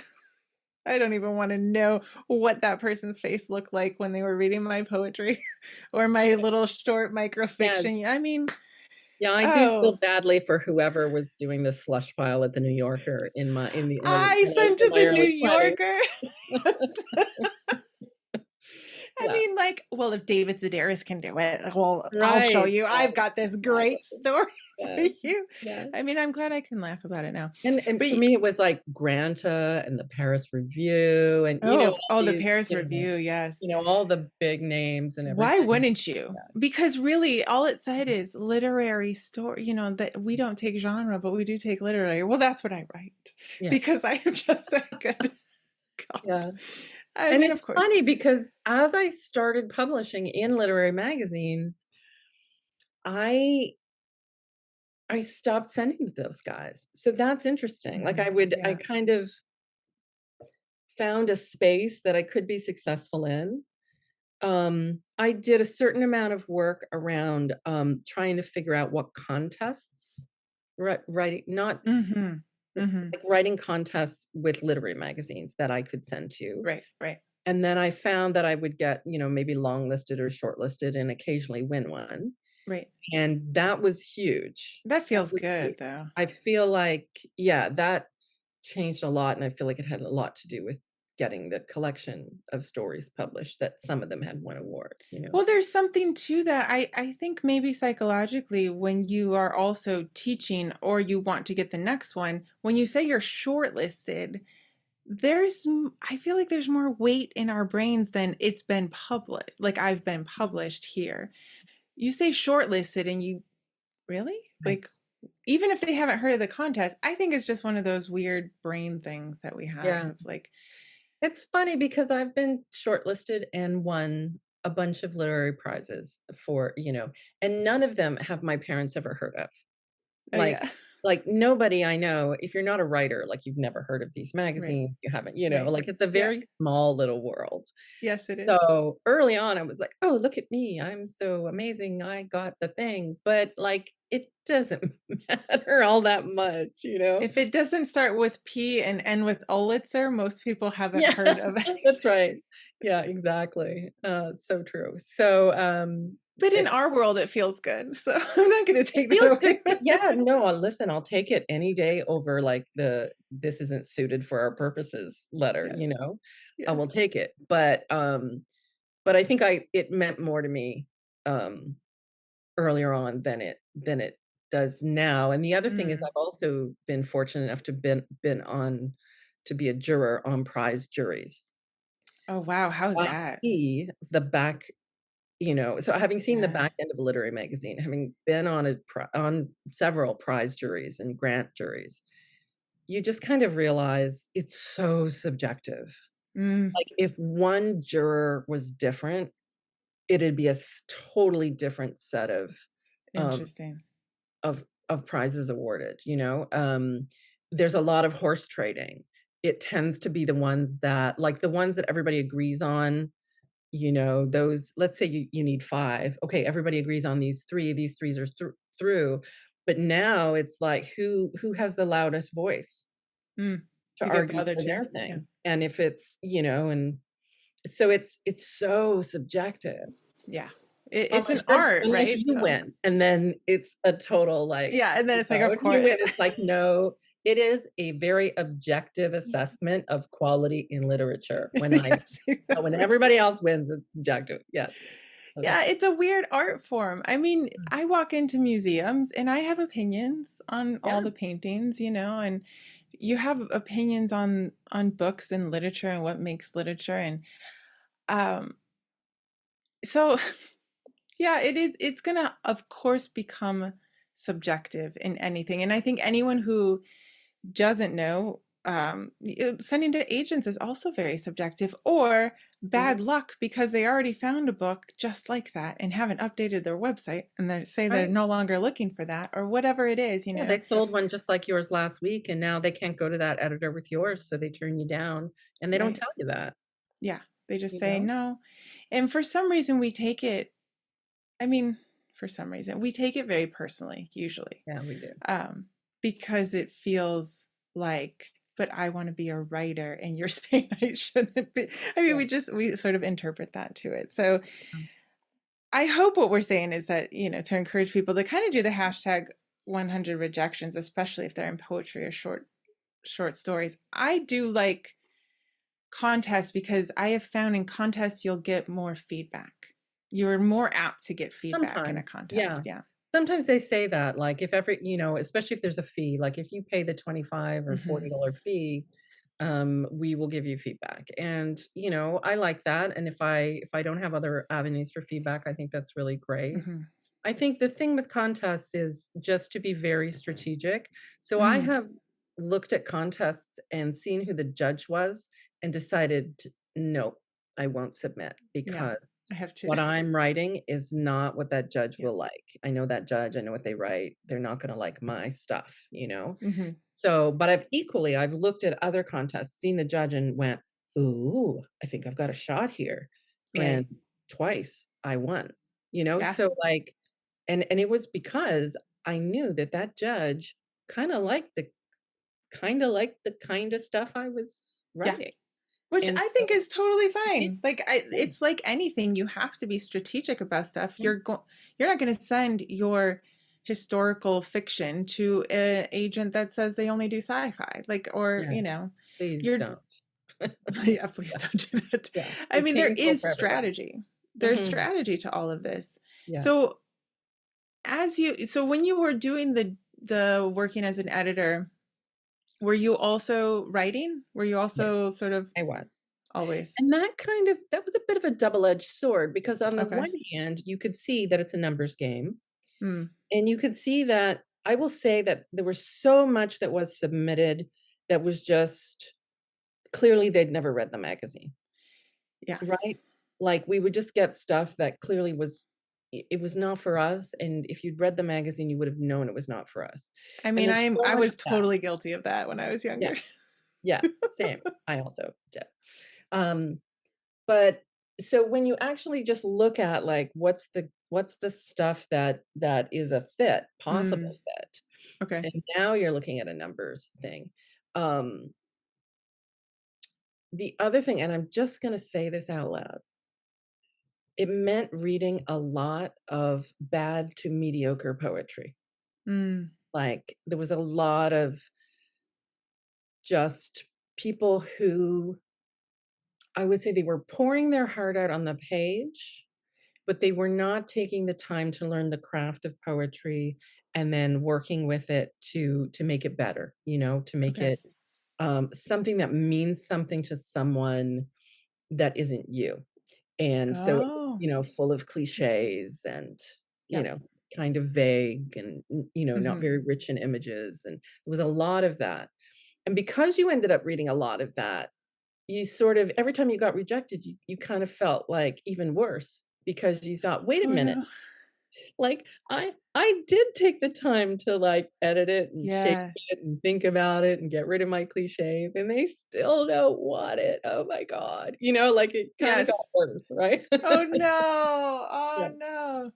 I don't even wanna know what that person's face looked like when they were reading my poetry or my little short Yeah. microfiction. I mean, Yeah, I do feel oh, badly for whoever was doing the slush pile at the New Yorker in the early I when I was sent in to my the New early 20s. Yorker. Yes. I Yeah. mean, like, well, if David Sedaris can do it, well, I'll show Right, you. I've right, got this great exactly. story for Yes, you. yes. I mean, I'm glad I can laugh about it now. And But for y me, it was like Granta and the Paris Review and, oh, all oh, the these, Paris Review, yes. all the big names and Why everything. wouldn't you? Yeah. Because really, all it said is literary story, that we don't take genre, but we do take literary. Well, that's what I write Yeah, because I am just that good. God. yeah. I And mean, it's of course. funny because as I started publishing in literary magazines, I I stopped sending to those guys. So that's interesting. Like, I Yeah. kind of found a space that I could be successful in. I did a certain amount of work around, trying to figure out what contests, writing not Mhm. Mhm. like writing contests with literary magazines that I could send to. Right, right, And then I found that I would get, maybe longlisted or shortlisted and occasionally win one. right. And that was huge. That That feels was huge. good, though. I feel like, yeah, that changed a lot, and I feel like it had a lot to do with getting the collection of stories published that some of them had won awards. Well, there's something to that. I think maybe psychologically, when you are also teaching or you want to get the next one, when you say you're shortlisted, I feel like there's more weight in our brains than it's been published. Like I've been published here. You say shortlisted and you really? Right. Like even if they haven't heard of the contest, I think it's just one of those weird brain things that we have Yeah. of like, It's funny because I've been shortlisted and won a bunch of literary prizes and none of them have my parents ever heard of. oh Like yeah. nobody I know, if you're not a writer, like, you've never heard of these Right. magazines, you haven't, Right. like, it's a Yeah. very small little world. Yes, it is. So, early on, I was like, "Oh, look at me, I'm so amazing, I got the thing," but, like, it doesn't matter all that much? If it doesn't start with P and end with Olitzer, most people haven't Yeah, heard of it. that's right. Yeah, exactly. So true. So, But in it our world, it feels good, so I'm not gonna it take that feels good away t from yeah, you. no, listen, I'll take it any day over, like, the "This isn't suited for our purposes" letter, Yes, you know? I yes. will take it, but I think it meant more to me, um, earlier on than it does now, and the other thing is Mm. I've also been fortunate enough to been on to be a juror on prize juries. Oh, wow, how is I that? see the back so having seen the Yeah. back end of a literary magazine, having been on several prize juries and grant juries, you just kind of realize it's so subjective. Mm, Like, if one juror was different, it'd be a totally different set um, Interesting. of prizes awarded, you know? There's a lot of horse trading. It tends to be the ones that like, the ones that everybody agrees on, you know, those let's say you need 5. Okay, everybody agrees on these 3s are through, but now it's like, who has the loudest voice Mm. to To get the argue other for two. their Yeah. thing? And if it's, you know, and so it's so subjective. Yeah. It's an art, Unless right? you So win, and then it's a total, like, yeah, and then you it's like, know, of if you course. win, it's like, no, it is a very objective assessment of quality in literature Yes, when exactly. everybody else wins, it's subjective, yes. Okay. Yeah, it's a weird art form. I mean, Mm. I walk into museums and I have opinions on Yeah, all the paintings, and you have opinions on books and literature and what makes literature and um so yeah, it's going to of course become subjective in anything. And I think anyone who doesn't know, sending to agents is also very subjective, or mhm, bad luck because they already found a book just like that and haven't updated their website and they say they're right. no longer looking for that or whatever it is, Yeah, they sold one just like yours last week, and now they can't go to that editor with yours, so they turn you down, and they don't right? tell you that, Yeah, they just you say know? no. And for some reason, we take it, I mean, for some reason, we take it very personally, usually, Yeah, we do. um, because it feels like, but I want to be a writer and you're saying I shouldn't be. I mean, Yeah, we sort of interpret that to it. So um, I hope what we're saying is that, to encourage people to kind of do the hashtag 100 rejections, especially if they're in poetry or short stories. I do like contests because I have found in contests you'll get more feedback. You're more apt to get feedback in a sometimes, contest. yeah. Yeah. Sometimes they say that, like, if every you know, especially if there's a fee, like, if you pay the 25 or Hmm. $40 fee, we will give you feedback, and, you know, I like that, and if I don't have other avenues for feedback, I think that's really great. Hmm. I think the thing with contests is just to be very strategic. So I Mm, have looked at contests and seen who the judge was and decided, no, I won't submit yeah, because I have to. what I'm writing is not what that judge Yeah. will like. I know that judge, I know what they write. They're not going to like my stuff, you know? Hmm. So, but I've looked at other contests, seen the judge and went, ooh, I think I've got a shot here. And Right. twice I won, you know? Yeah. So like, and it was because I knew that that judge kinda liked the kind of stuff I was Yeah. writing, Which and I so think is totally yeah, fine. Like yeah, it's like anything, you have to be strategic about stuff. yeah, You're not going to send your historical fiction to an agent that says they only do sci-fi. Like, or, yeah, please you're don't. yeah, please Yeah, don't do that. yeah, I it's mean, there painful is for everybody. strategy. There's Mhm, strategy to all of this. yeah, So so when you were doing the working as an editor, were you also writing? Were you yeah, also sort of I was. always? And that was a bit of a double-edged sword because on the Okay. one hand, you could see that it's a numbers game, Mm, and you could see that I will say that there was so much that was submitted that was just clearly they'd never read the magazine. yeah. Right? Like, we would just get stuff that clearly it was not for us, and if you'd read the magazine, you would have known it was not for us, I and mean, there's so I much of was that. totally guilty of that when I was Yeah, younger. yeah, same. I also did. Um, but so when you actually just look at, like, what's the stuff that is a fit, possible Mm, fit, okay. and now you're looking at a numbers thing. Um, the other thing, and I'm just gonna say this out loud, it meant reading a lot of bad to mediocre poetry. Mm, Like, there was a lot of just people who I would say they were pouring their heart out on the page, but they were not taking the time to learn the craft of poetry and then working with it to make it better, you know, to make okay. it, something that means something to someone that isn't you. And so it was, Oh. you know, full of cliches and, you Yeah. know, kind of vague and, not Mhm. very rich in images, and there was a lot of that. And because you ended up reading a lot of that, you sort of every time you got rejected, you kind of felt like even worse. because you thought, "Wait a Oh minute, no. like, I did take the time to, like, edit it and shape Yeah. it and think about it and get rid of my cliches, and they still don't want it. Oh my god." Like, it kinda got Yes. worse, right? Oh no. Yeah. Oh no.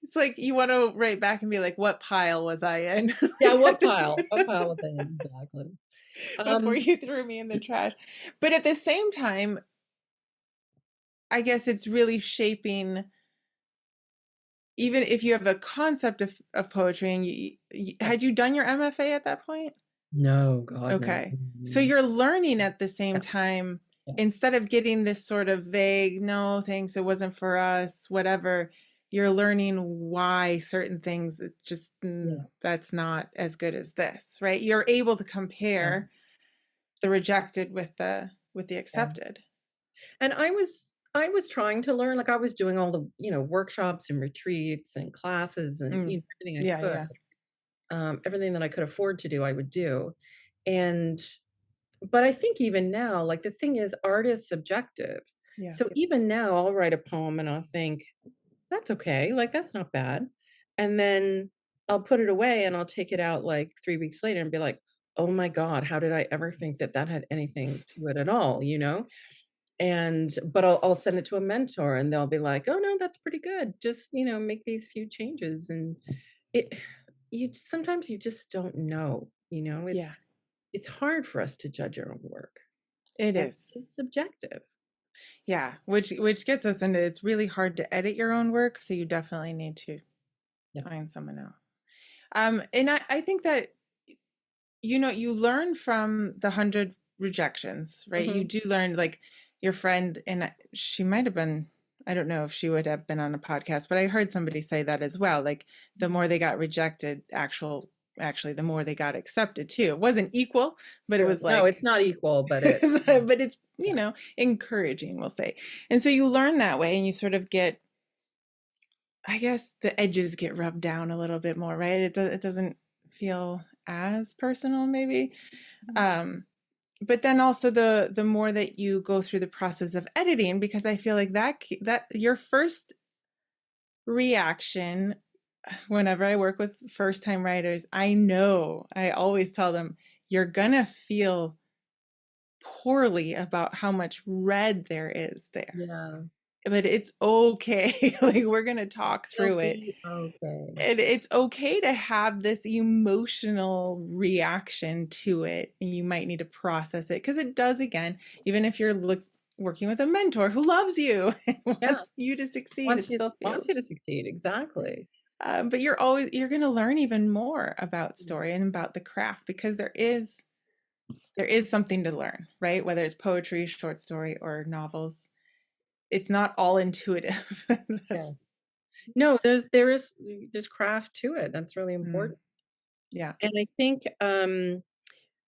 It's like you want to write back and be like, what pile was I in? Yeah, what pile? What pile was I in? Exactly. Before Um, you threw me in the trash. But at the same time, I guess it's really shaping, even if you have a concept of poetry and yeah. had you done your MFA at that point? No, god, no. Okay. So you're learning at the same Yeah, time, yeah, instead of getting this sort of vague, no, thanks, it wasn't for us, whatever, you're learning why certain things that just, yeah, that's not as good as this, right? You're able to yeah, compare the rejected with the yeah. accepted. And I was trying to learn, like, I was doing all the, workshops and retreats and classes and, Mm. everything I Yeah, could. yeah, Everything that I could afford to do, I would do. And but I think even now, like, the thing is, art is subjective. yeah, So even now, I'll write a poem and I'll think, "That's okay, like, that's not bad." And then I'll put it away and I'll take it out, like, 3 weeks later and be like, "Oh my god, how did I ever think that that had anything to it at all?" And but I'll send it to a mentor and they'll be like, "Oh, no, that's pretty good. Just, make these few changes." And it sometimes you just don't know, yeah. it's hard for us to judge our own work, It and is. it's subjective. Yeah, which gets us into, it's really hard to edit your own work, so you definitely need to Yeah. find someone else. And I think that, you learn from the 100 rejections, right? You Mhm. do learn, like, your friend, and she might have been, I don't know if she would have been on a podcast, but I heard somebody say that as well. Like, the more they got rejected, actually, the more they got accepted too. It wasn't equal, It's but it true. was No, it's like, not equal, but it's but it's, yeah, encouraging, we'll say. And so you learn that way, and you sort of get, I guess the edges get rubbed down a little bit more, right? It doesn't feel as personal, maybe. Um, but then also the more that you go through the process of editing, because I feel like that your first reaction, whenever I work with first time writers, I always tell them, you're gonna feel poorly about how much red there is there, yeah. but it's okay. Like, we're gonna talk It'll through it. be okay. And it's okay to have this emotional reaction to it, and you might need to process it, because it does, again, even if you're working with a mentor who loves you and Yeah, wants you to succeed, wants it you still wants feels. you to succeed, exactly. But you're going to learn even more about story and about the craft, because there is something to learn, right? Whether it's poetry, short story, or novels, it's not all intuitive. That's, Yes. No, there's craft to it, that's really mm, important. yeah. And I think,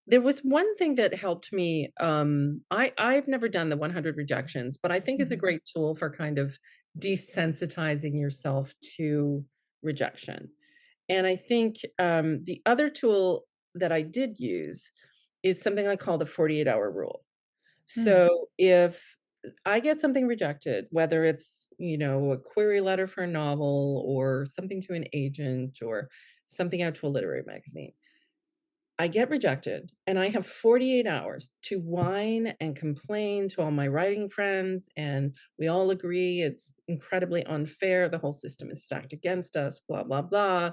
there was one thing that helped me, I've never done the 100 rejections, but I think it's a Mhm. great tool for kind of desensitizing yourself to rejection. And I think, the other tool that I did use is something I call the 48-hour rule. Mm, So if I get something rejected, whether it's, a query letter for a novel or something to an agent or something out to a literary magazine, I get rejected and I have 48 hours to whine and complain to all my writing friends. And we all agree it's incredibly unfair. The whole system is stacked against us, blah, blah, blah.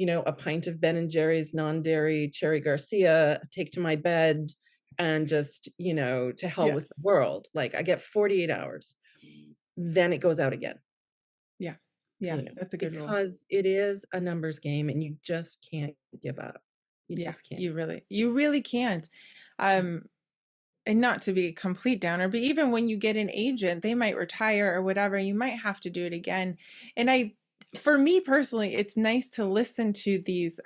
A pint of Ben and Jerry's non-dairy Cherry Garcia, take to my bed and just, to hell with the yes. world. Like, I get 48 hours. Then it goes out again, Yeah. Yeah. That's a good rule. because it is a numbers game and you just can't give up. You Yeah, just can't. you really can't. Um, and not to be a complete downer, but even when you get an agent, they might retire or whatever, you might have to do it again. And for me personally, it's nice to listen to these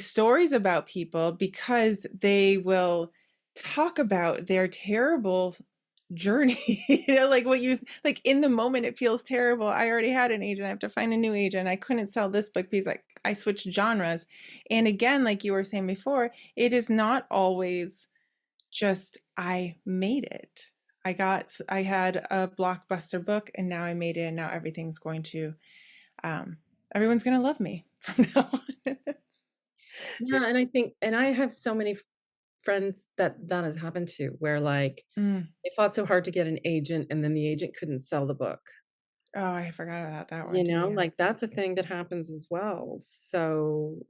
stories about people, because they will talk about their terrible journey. Like, what you like in the moment, it feels terrible. I already had an agent, I have to find a new agent, I couldn't sell this book because I switched genres. And again, like you were saying before, it is not always just, I made it, I had a blockbuster book and now I made it and now everything's going to um everyone's going to love me from now on. Yeah, and I think and I have so many friends that that has happened to, where, like, Mm. they fought so hard to get an agent, and then the agent couldn't sell the book. Oh, I forgot about that one You too, know, yeah. like, that's a thing that happens as well. So,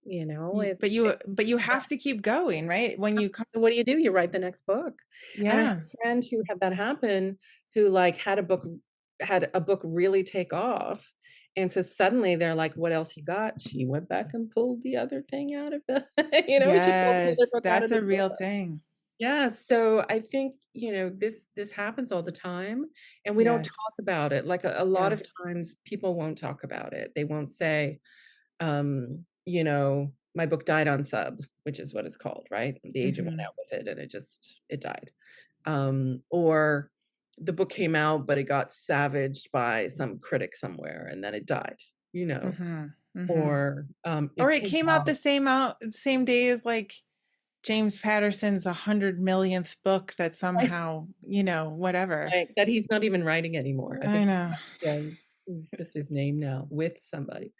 you know, it's But you have to keep going, right? When you come so what do? You write the next book. And I have yeah. a friend who had that happen, who, like, had a book really take off, and so suddenly they're like, "What else you got?" She went back and pulled the other thing out of the she pulled the other Yes, book out of that's the a real drawer. thing. Yeah, so I think, this happens all the time, and we don't Yes. talk about it. Like, a lot of Yes. times, people won't talk about it. They won't say, "My book died on sub," which is what it's called, right? The agent went Mhm. out with it, and it died. Or the book came out, but it got savaged by some critic somewhere, and then it died, you know? Mhm. Mhm. Or, Or it it came came out out the same day as like James Patterson's 100 millionth book that right, somehow, whatever. right, that he's not even writing anymore. I I think know. yeah, it's just his name now with somebody.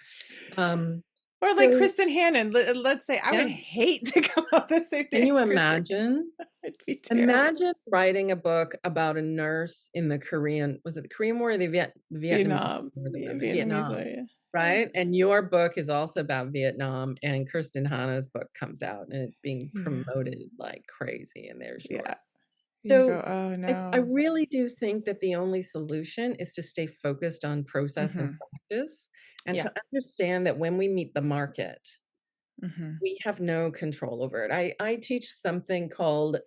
Um, Or like so Kristen Hannon, let's say I would yeah, hate to come out the same can day you as Kristen Hannon. imagine? It'd be terrible. Imagine writing a book about a nurse in the Korean was it the Korean War or the Vietnamese Vietnam. War? Yeah, The Vietnamese Vietnam, way, yeah. Yeah. right? And your book is also about Vietnam, and Kirsten Hanna's book comes out, and it's being Yeah. promoted like crazy, and there's yours. Yeah. You So, go, "Oh, I no." really do think that the only solution is to stay focused on process and Mhm. practice, and Yeah. to understand that when we meet the market, Mhm. we have no control over it. I teach something called,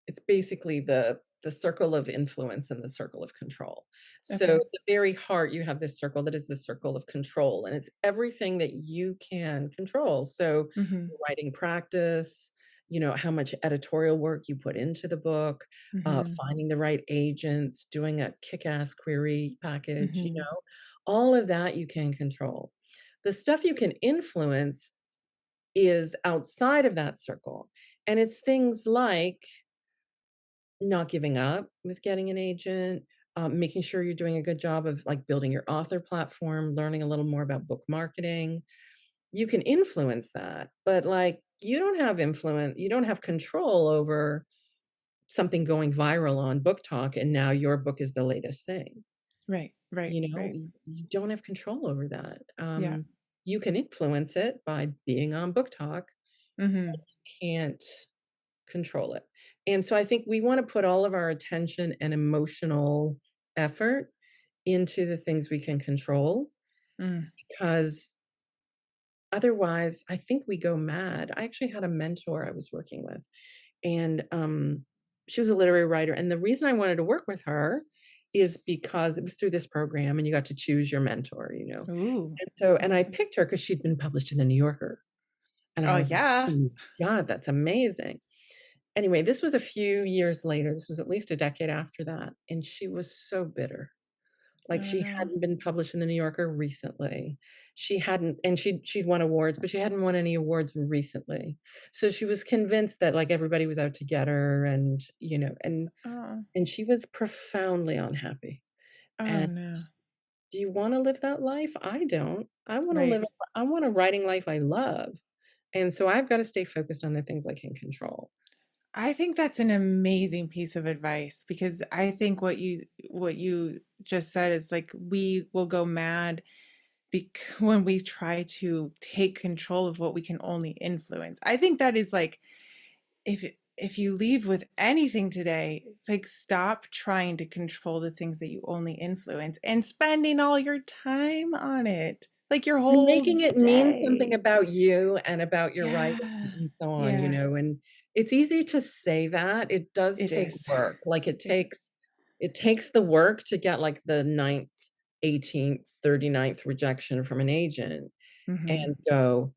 it's basically the circle of influence and the circle of control. So, Okay. at the very heart, you have this circle that is the circle of control, and it's everything that you can control. So, Mhm. your writing practice, how much editorial work you put into the book, Mhm. finding the right agents, doing a kick-ass query package, Mhm. all of that you can control. The stuff you can influence is outside of that circle, and it's things like not giving up with getting an agent, making sure you're doing a good job of, like, building your author platform, learning a little more about book marketing. You can influence that, but, like, you don't have control over something going viral on Book Talk, and now your book is the latest thing, Right. Right. you know? Right. You don't have control over that. Yeah. You can influence it by being on Book Talk, Mhm. can't control it. And so I think we wanna put all of our attention and emotional effort into the things we can control, Mm. because otherwise, I think we go mad. I actually had a mentor I was working with, and, she was a literary writer, and the reason I wanted to work with her is because it was through this program, and you got to choose your mentor. Ooh. And I picked her because 'cause she'd been published in the New Yorker, and Oh, I was like, yeah. "Oh god, that's amazing." Anyway, this was a few years later, this was at least a decade after that, and she was so bitter. Like, Oh, she no. hadn't been published in the New Yorker recently. She hadn't and she'd won awards, but she hadn't won any awards recently. So she was convinced that, like, everybody was out to get her and, Oh. and she was profoundly unhappy. Oh, And no. do you wanna live that life? I don't. Right. I want a writing life I love, and so I've gotta stay focused on the things I can control. I think that's an amazing piece of advice because I think what you just said is like we will go mad when we try to take control of what we can only influence. I think that is like if you leave with anything today, it's like stop trying to control the things that you only influence and spending all your time on it. Like your And whole making it mean something day. about you and about your writing Yeah. and so on, Yeah. and it's easy to say that, it does It take is. work, like, It is. it takes the work to get, like, the ninth, 18th, 39th rejection from an agent Mhm. and go,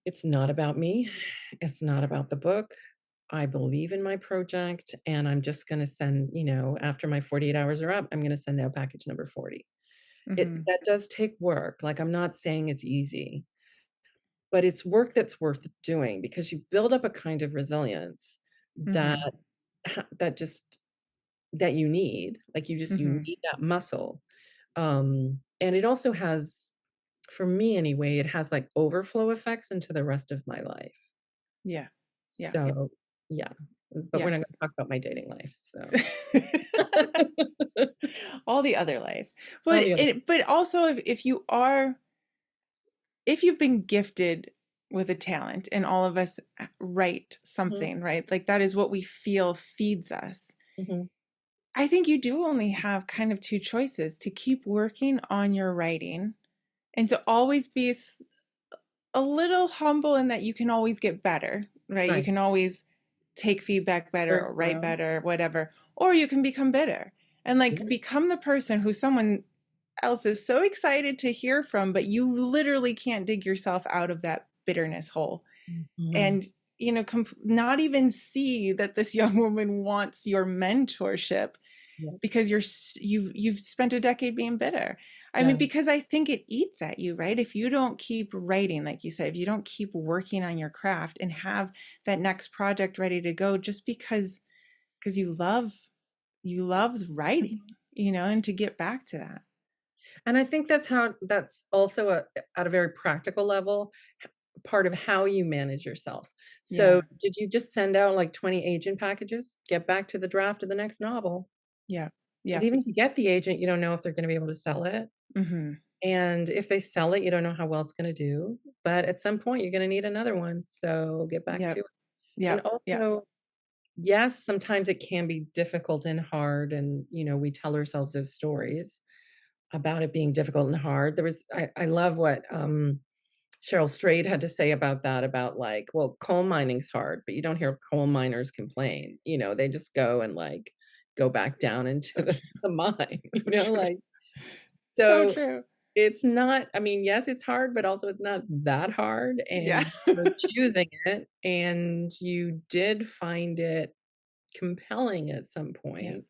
"It's not about me, it's not about the book, I believe in my project, and I'm just gonna send" after my 48 hours are up, "I'm gonna send out package number 40." Mhm. That does take work, like, I'm not saying it's easy, but it's work that's worth doing because you build up a kind of resilience that Mhm. that just that you need, like, you Mhm. need that muscle. And it also has, for me anyway, it has, like, overflow effects into the rest of my life. Yeah. Yeah. So, yeah, but we're not Yes. gonna talk about my dating life, so All the other lies. all But the other. also if you are if you've been gifted with a talent, and all of us write Mhm, something, right? Like that is what we feel feeds us. mhm, I think you do only have kind of two choices: to keep working on your writing and to always be a little humble in that you can always get better, right? You right. can always take feedback better Learn or to write grow. better, whatever. Or you can become bitter and like Yeah. become the person who someone else is so excited to hear from, but you literally can't dig yourself out of that bitterness hole. Mhm. And, not even see that this young woman wants your mentorship Yep. because you've spent a decade being bitter. I mean, Yeah. because I think it eats at you, right? If you don't keep writing, like you said, if you don't keep working on your craft and have that next project ready to go, just because you love writing, Mhm. and to get back to that. And I think that's also at a very practical level, part of how you manage yourself. So, Yeah, did you just send out, like, 20 agent packages? Get back to the draft of the next novel, yeah, because yeah. even if you get the agent, you don't know if they're gonna be able to sell it, Hmm. and if they sell it, you don't know how well it's gonna do, but at some point, you're gonna need another one, so get back to Yep, it. And yep, yep. also, yes, sometimes it can be difficult and hard, and, we tell ourselves those stories about it being difficult and hard. I love what, Cheryl Strayed had to say about that, about, like, well, coal mining's hard, but you don't hear coal miners complain, they just go and, like, go back down into So true. the mine, So true. like, So so true. it's not, I mean, yes, it's hard, but also it's not that hard, Yeah. and you're choosing it, and you did find it compelling at some Yeah, point,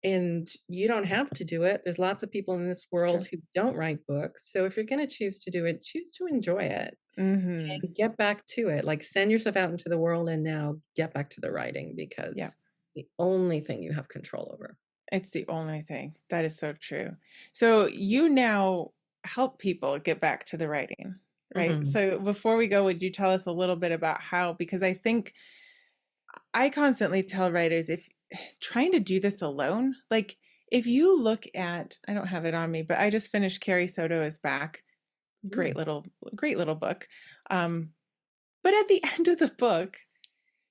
and you don't have to do it. There's lots of people in this it's world true. who don't write books, so if you're gonna choose to do it, choose to enjoy it. Hmm. And get back to it, like, send yourself out into the world and now get back to the writing Yeah. because it's the only thing you have control over. It's the only thing. That is so true. So you now help people get back to the writing, right? Mhm. So before we go, would you tell us a little bit about how, because I think I constantly tell writers, if trying to do this alone, like if you look at, I don't have it on me, but I just finished Carrie Soto is Back. Great Mm. little, great little book. But at the end of the book,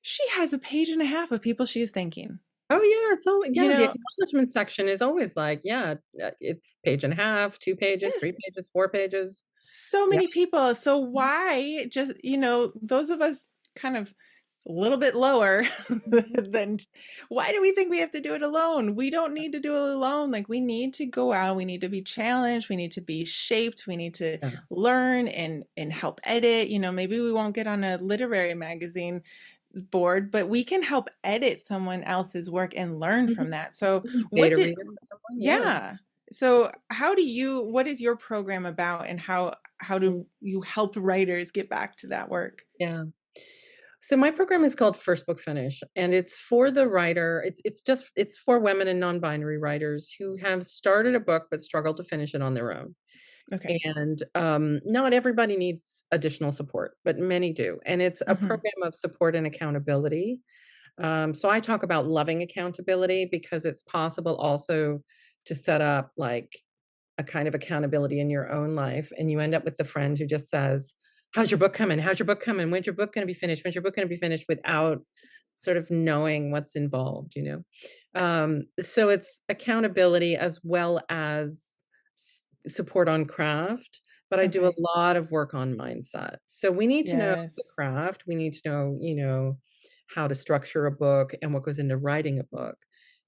she has a page and a half of people she is thanking. Oh, yeah, it's so, You yeah, the know, acknowledgement section is always like, yeah, it's page and a half, 2 pages, 3 yes, pages, 4 pages. so Yeah. many people. So Mhm, why just, those of us kind of a little bit lower mhm. than, why do we think we have to do it alone? We don't need to do it alone. Like we need to go out, we need to be challenged, we need to be shaped, we need to Yeah. learn and help edit. Maybe we won't get on a literary magazine board, but we can help edit someone else's work and learn Mhm. from that. So You can be what beta did reader for someone, yeah. yeah. So what is your program about, and how Mm, do you help writers get back to that work? yeah. So my program is called First Book Finish, and it's for the writer. It's for women and non-binary writers who have started a book but struggle to finish it on their own. Okay. And not everybody needs additional support, but many do. And it's a Mhm. program of support and accountability. So I talk about loving accountability because it's possible also to set up like a kind of accountability in your own life, and you end up with the friend who just says, "How's your book coming? How's your book coming? When's your book gonna be finished? When's your book gonna be finished?" Without sort of knowing what's involved. So it's accountability as well as support on craft, but I do a Okay. lot of work on mindset. So we need to know the Yes. craft. We need to know, how to structure a book and what goes into writing a book.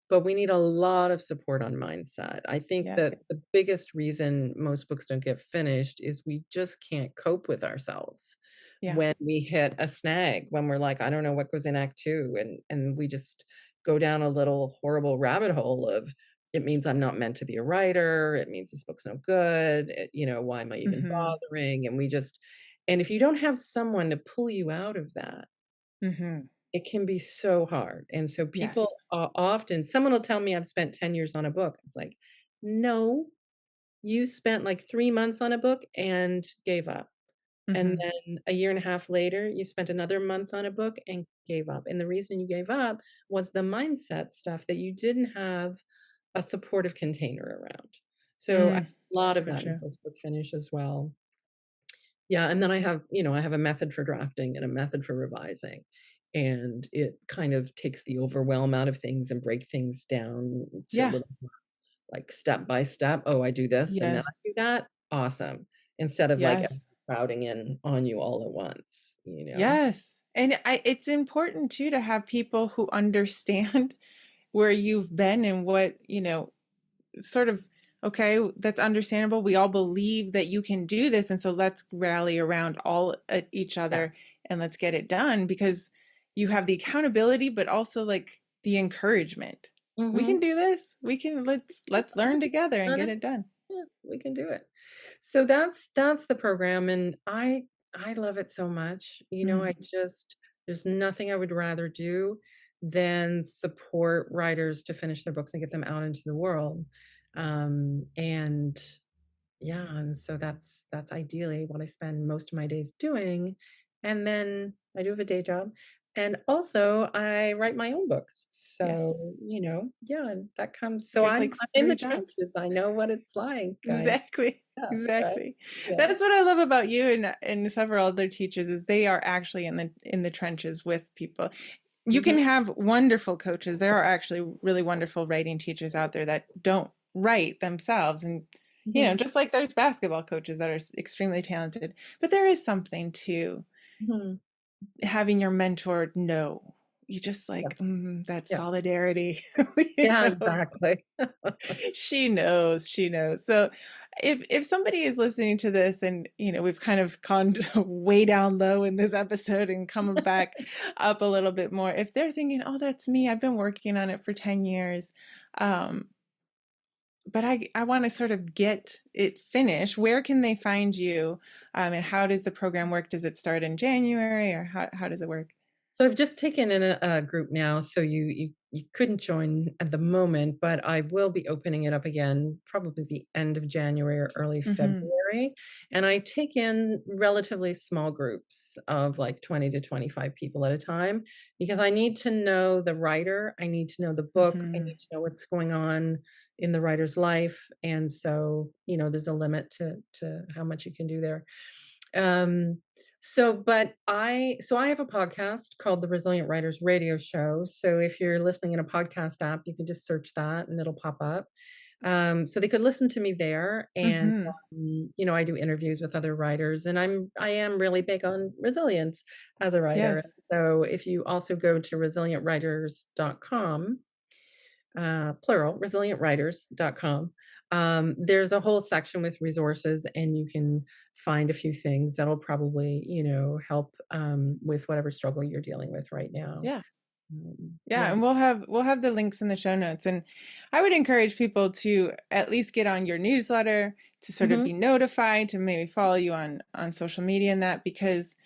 But we need a lot of support on mindset. I think Yes. that the biggest reason most books don't get finished is we just can't cope with ourselves Yeah. when we hit a snag, when we're like, I don't know what goes in act 2, and we just go down a little horrible rabbit hole of, it means I'm not meant to be a writer, it means this book's no good, why am I even Mhm. bothering? And if you don't have someone to pull you out of that, Mhm. It can be so hard, and so Yes. people often someone will tell me I've spent 10 years on a book. It's like, "No, you spent, like, 3 months on a book and gave up, and Hmm. then a year and a half later, you spent another month on a book and gave up, and the reason you gave up was the mindset stuff that you didn't have a supportive container around." So, I have Mm, a lot of so that in true. post-book finish as well. Yeah, and then I have a method for drafting and a method for revising, and it kind of takes the overwhelm out of things and break things down to Yeah. little, like, step by step. "Oh, I do this, and then I Yes. do that? Awesome." Instead of, like, everything Yes. crowding in on you all at once, you know? Yes. And it's important too to have people who understand where you've been and what, sort of, okay, that's understandable. We all believe that you can do this. And so let's rally around all at each Yeah. other and let's get it done because you have the accountability, but also like the encouragement. We can Mhm. do this. Let's learn together and get it done. Yeah, we can do it. So that's the program, and I love it so much. I Mm, just there's nothing I would rather do than support writers to finish their books and get them out into the world. And yeah, and so that's ideally what I spend most of my days doing. And then I do have a day job. And also I write my own books. yes. So, yeah, that comes You so have I'm like I'm in three the jobs. trenches. I know what it's like. Exactly. Yeah, right. Exactly. Yeah. That's what I love about you and several other teachers is they are actually in the trenches with people. You Mhm, can have wonderful coaches. There are actually really wonderful writing teachers out there that don't write themselves and mhm, just like there's basketball coaches that are extremely talented, but there is something to mhm. having your mentor know. You just Yeah, like that yeah. solidarity, Yeah, of exactly. she knows. So if somebody is listening to this and we've kind of gone way down low in this episode and coming back up a little bit more, if they're thinking, oh, that's me, I've been working on it for 10 years, um, but I want to sort of get it finished, where can they find you, and how does the program work? Does it start in January, or how does it work? So I've just taken in a group now, so you couldn't join at the moment, but I will be opening it up again probably the end of January or early Hmm. February. And I take in relatively small groups of like 20 to 25 people at a time because I need to know the writer, I need to know the book, I Hmm. need to know what's going on in the writer's life. And so, there's a limit to how much you can do there. Um, so I have a podcast called the Resilient Writers Radio Show. So if you're listening in a podcast app, you can just search that and it'll pop up. So they could listen to me there, and Hmm. I do interviews with other writers, and I am really big on resilience as a writer. Yes. So if you also go to resilientwriters.com, plural, resilientwriters.com. There's a whole section with resources, and you can find a few things that'll probably, help with whatever struggle you're dealing with right now. Yeah. Yeah, Yeah. and we'll have the links in the show notes. And I would encourage people to at least get on your newsletter, to sort of Hmm. be notified, to maybe follow you on social media and that, because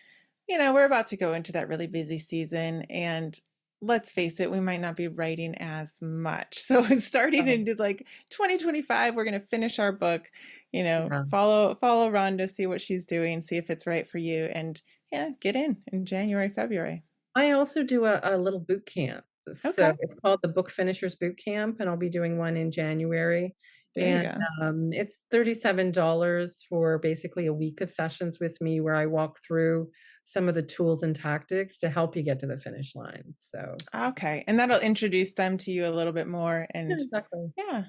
we're about to go into that really busy season, and let's face it, we might not be writing as much. So starting Oh, into like 2025, we're going to finish our book, yeah. follow Rhonda, see what she's doing, see if it's right for you, and yeah, get in January, February. I also do a little boot camp. So Okay, it's called the Book Finishers Boot Camp, and I'll be doing one in January. there you And go. it's $37 for basically a week of sessions with me where I walk through some of the tools and tactics to help you get to the finish line. So, Okay, and that'll introduce them to you a little bit more. yeah, And exactly. yeah,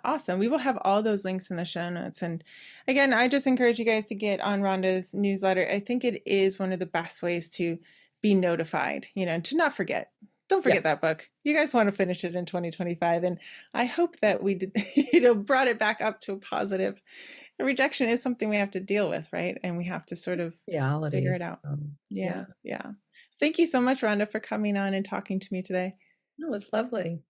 awesome. We will have all those links in the show notes. And again, I just encourage you guys to get on Rhonda's newsletter. I think it is one of the best ways to be notified, to not forget. Don't Yeah. forget that book. You guys want to finish it in 2025. And I hope that we did, brought it back up to a positive. Rejection is something we have to deal with, right? And we have to sort of figure it Realities. out. Yeah. Yeah, yeah. Thank you so much, Rhonda, for coming on and talking to me today. No, it's lovely.